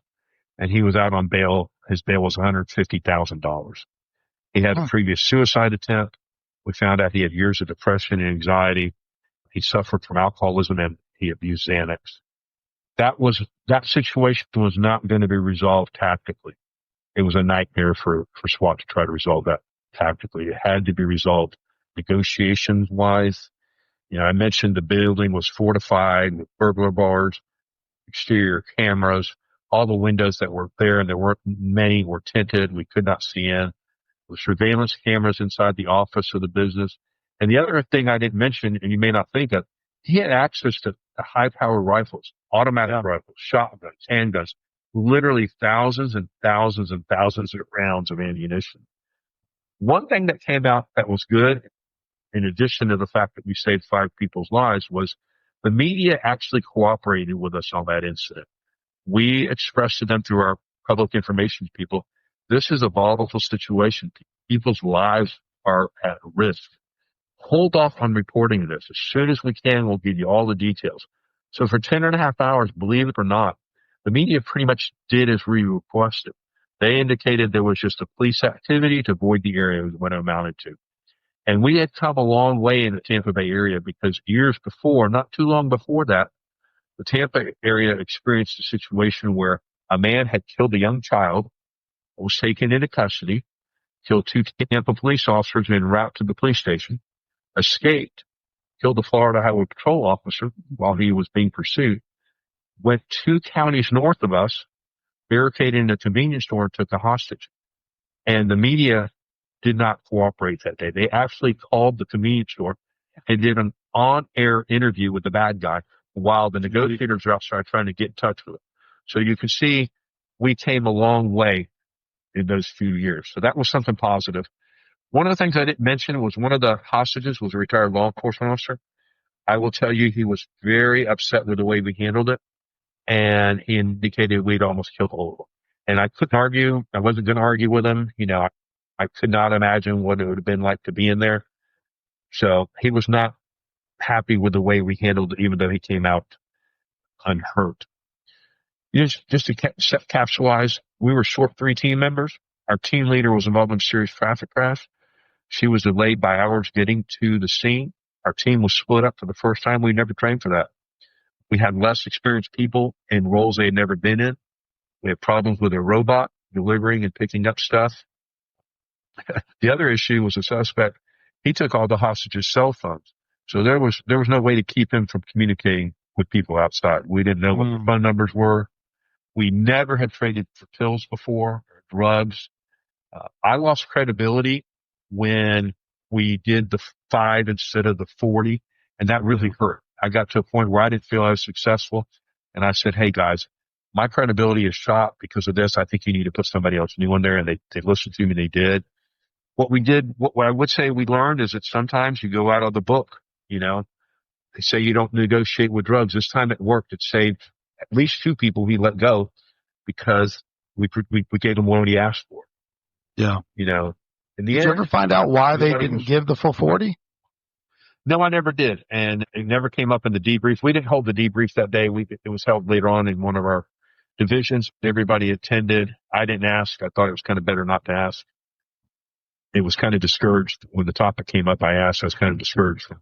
and he was out on bail. His bail was $150,000. He had a previous suicide attempt. We found out he had years of depression and anxiety. He suffered from alcoholism and he abused Xanax. That situation was not going to be resolved tactically. It was a nightmare for SWAT to try to resolve that tactically. It had to be resolved negotiations wise. I mentioned the building was fortified with burglar bars, exterior cameras, all the windows that were there, and there weren't many, were tinted. We could not see in. The surveillance cameras inside the office of the business. And the other thing I didn't mention, and you may not think of, he had access to high-powered rifles, automatic rifles, shotguns, handguns, literally thousands and thousands and thousands of rounds of ammunition. One thing that came out that was good, in addition to the fact that we saved 5 people's lives, was the media actually cooperated with us on that incident. We expressed to them through our public information people, this is a volatile situation. People's lives are at risk. Hold off on reporting this. As soon as we can, we'll give you all the details. So for 10.5 hours, believe it or not, the media pretty much did as we requested. They indicated there was just a police activity to avoid the area was what it amounted to. And we had come a long way in the Tampa Bay area because years before, not too long before that, the Tampa area experienced a situation where a man had killed a young child, was taken into custody, killed 2 Tampa police officers en route to the police station, escaped, killed the Florida Highway Patrol officer while he was being pursued, went 2 counties north of us, barricaded in a convenience store and took a hostage. And the media did not cooperate that day. They actually called the convenience store and did an on-air interview with the bad guy while the negotiators were outside trying to get in touch with him. So you can see we came a long way in those few years. So that was something positive. One of the things I didn't mention was one of the hostages was a retired law enforcement officer. I will tell you he was very upset with the way we handled it, and he indicated we'd almost killed all of them. And I couldn't argue. I wasn't going to argue with him. I could not imagine what it would have been like to be in there. So he was not happy with the way we handled it, even though he came out unhurt. Just to capsulize, we were short 3 team members. Our team leader was involved in a serious traffic crash. She was delayed by hours getting to the scene. Our team was split up for the first time. We never trained for that. We had less experienced people in roles they had never been in. We had problems with a robot delivering and picking up stuff. The other issue was a suspect. He took all the hostages' cell phones. So there was no way to keep him from communicating with people outside. We didn't know what the phone numbers were. We never had traded for pills before, or drugs. I lost credibility when we did the 5 instead of the 40, and that really hurt. I got to a point where I didn't feel I was successful, and I said, hey, guys, my credibility is shot because of this. I think you need to put somebody else new in there, and they listened to me, and they did. What I would say we learned is that sometimes you go out of the book, They say you don't negotiate with drugs. This time it worked. It saved at least 2 people we let go because we gave them what he asked for. Yeah. In the Did you ever find out why they didn't give the full 40? No, I never did. And it never came up in the debrief. We didn't hold the debrief that day. It was held later on in one of our divisions. Everybody attended. I didn't ask. I thought it was kind of better not to ask. It was kind of discouraged when the topic came up. I asked. I was kind of discouraged from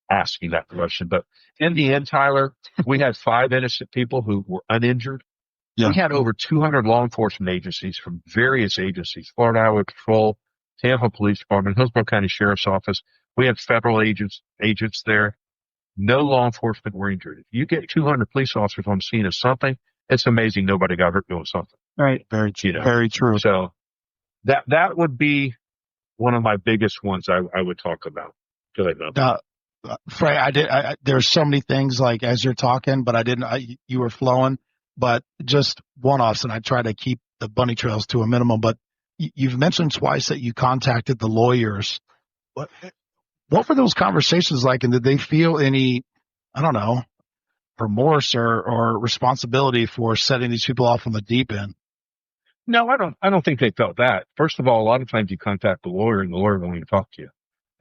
asking that question. But in the end, Tyler, we had 5 innocent people who were uninjured. Yeah. We had over 200 law enforcement agencies from various agencies, Florida Highway Patrol, Tampa Police Department, Hillsborough County Sheriff's Office. We had federal agents there. No law enforcement were injured. If you get 200 police officers on the scene of something, it's amazing nobody got hurt doing something. Right. Very true. So that would be one of my biggest ones I would talk about. Frank, there's so many things like as you're talking, but you were flowing, but just one-offs, and I try to keep the bunny trails to a minimum, but you've mentioned twice that you contacted the lawyers. What were those conversations like, and did they feel any, I don't know, remorse or responsibility for setting these people off on the deep end? No, I don't think they felt that. First of all, a lot of times you contact the lawyer and the lawyer won't even talk to you.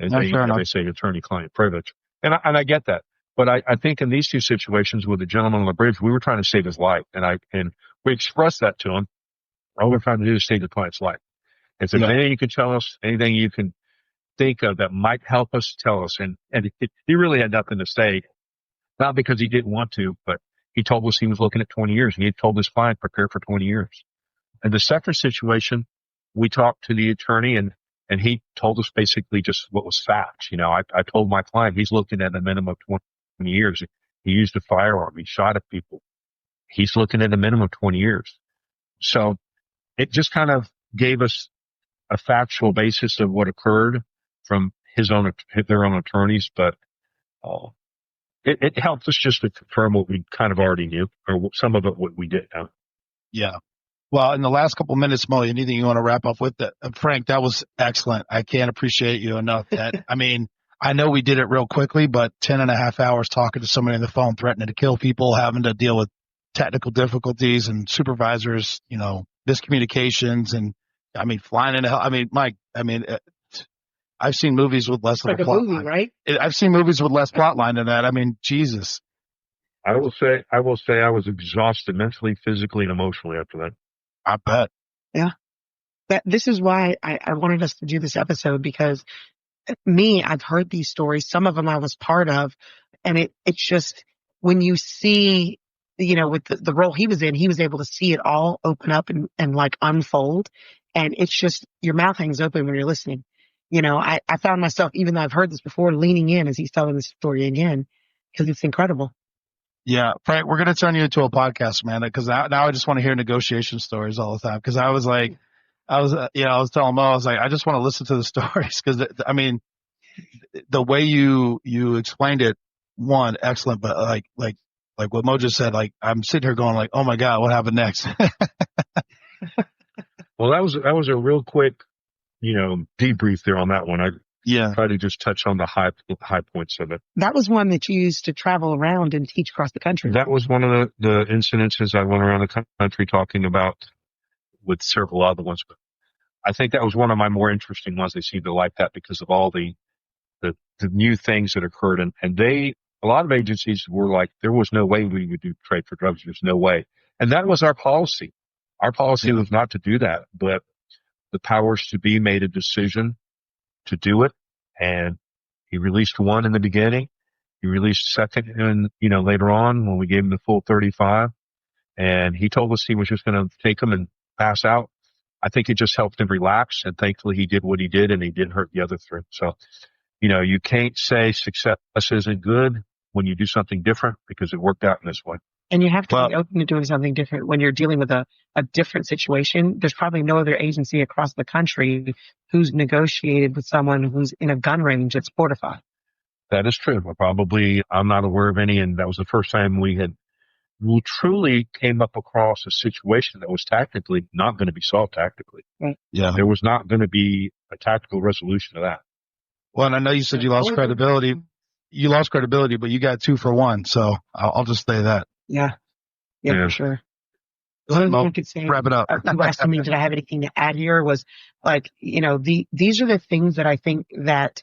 They say attorney-client privilege. And I get that. But I think in these two situations with the gentleman on the bridge, we were trying to save his life. And we expressed that to him. All we're trying to do is save the client's life. If there's anything you can tell us, anything you can think of that might help us, tell us. And he really had nothing to say, not because he didn't want to, but he told us he was looking at 20 years. And he had told his client, prepare for 20 years. And the second situation, we talked to the attorney and he told us basically just what was facts. I told my client he's looking at a minimum of 20 years. He used a firearm. He shot at people. He's looking at a minimum of 20 years. So it just kind of gave us a factual basis of what occurred from their own attorneys, but it helped us just to confirm what we kind of already knew, or some of it what we did know. Yeah. Well, in the last couple of minutes, Mo, anything you want to wrap up with? Frank, that was excellent. I can't appreciate you enough. I know we did it real quickly, but 10.5 hours talking to somebody on the phone, threatening to kill people, having to deal with technical difficulties and supervisors, miscommunications, and flying into hell. Mike, I've seen movies with less of like a plot movie, line. right? I've seen movies with less plot line than that. Jesus. I will say I was exhausted mentally, physically, and emotionally after that. I bet. Yeah. This is why I wanted us to do this episode, because I've heard these stories. Some of them I was part of, and it's just when you see, with the role he was in, he was able to see it all open up and like unfold. And it's just, your mouth hangs open when you're listening. I found myself, even though I've heard this before, leaning in as he's telling the story again, because it's incredible. Yeah, Frank, we're going to turn you into a podcast, man, because now I just want to hear negotiation stories all the time. Because I was telling Mo, I was like, I just want to listen to the stories, because the way you explained it, one, excellent, but like what Mo just said, like I'm sitting here going like, oh my God, what happened next? Well, that was a real quick, debrief there on that one. I try to just touch on the high points of it. That was one that you used to travel around and teach across the country. That was one of the incidences I went around the country talking about with several other ones. But I think that was one of my more interesting ones. They seemed to like that because of all the new things that occurred. And a lot of agencies were like, there was no way we would do trade for drugs. There's no way. And that was our policy. Our policy was not to do that, but the powers to be made a decision to do it. And he released one in the beginning. He released second and, later on when we gave him the full 35, and he told us he was just going to take them and pass out. I think it just helped him relax. And thankfully he did what he did, and he didn't hurt the other three. So, you can't say success isn't good when you do something different, because it worked out in this way. And you have to be open to doing something different when you're dealing with a different situation. There's probably no other agency across the country who's negotiated with someone who's in a gun range that's fortified. That is true. I'm not aware of any, and that was the first time we truly came up across a situation that was tactically not going to be solved tactically. Right. Yeah. There was not going to be a tactical resolution to that. Well, and I know you said you lost credibility. You lost credibility, but you got 2 for 1. So I'll just say that. Yeah, for sure. One thing I could say, wrap it up. You asked me, did I have anything to add here? Was like, these are the things that I think that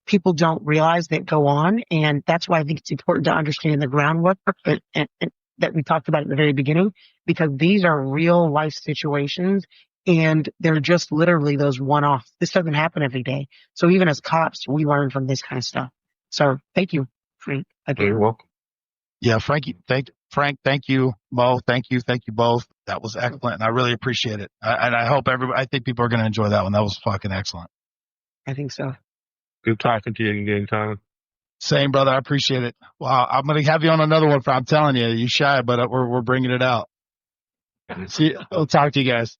people don't realize that go on. And that's why I think it's important to understand the groundwork and that we talked about at the very beginning, because these are real life situations and they're just literally those one-offs. This doesn't happen every day. So even as cops, we learn from this kind of stuff. So thank you, Frank. Again. You're welcome. Yeah, Frank, thank you, Mo. Thank you both. That was excellent, and I really appreciate it. And I hope I think people are going to enjoy that one. That was fucking excellent. I think so. Good talking to you again, Tyler. Same, brother. I appreciate it. Wow, I'm going to have you on another one. I'm telling you, you shy, but we're bringing it out. See, I'll talk to you guys.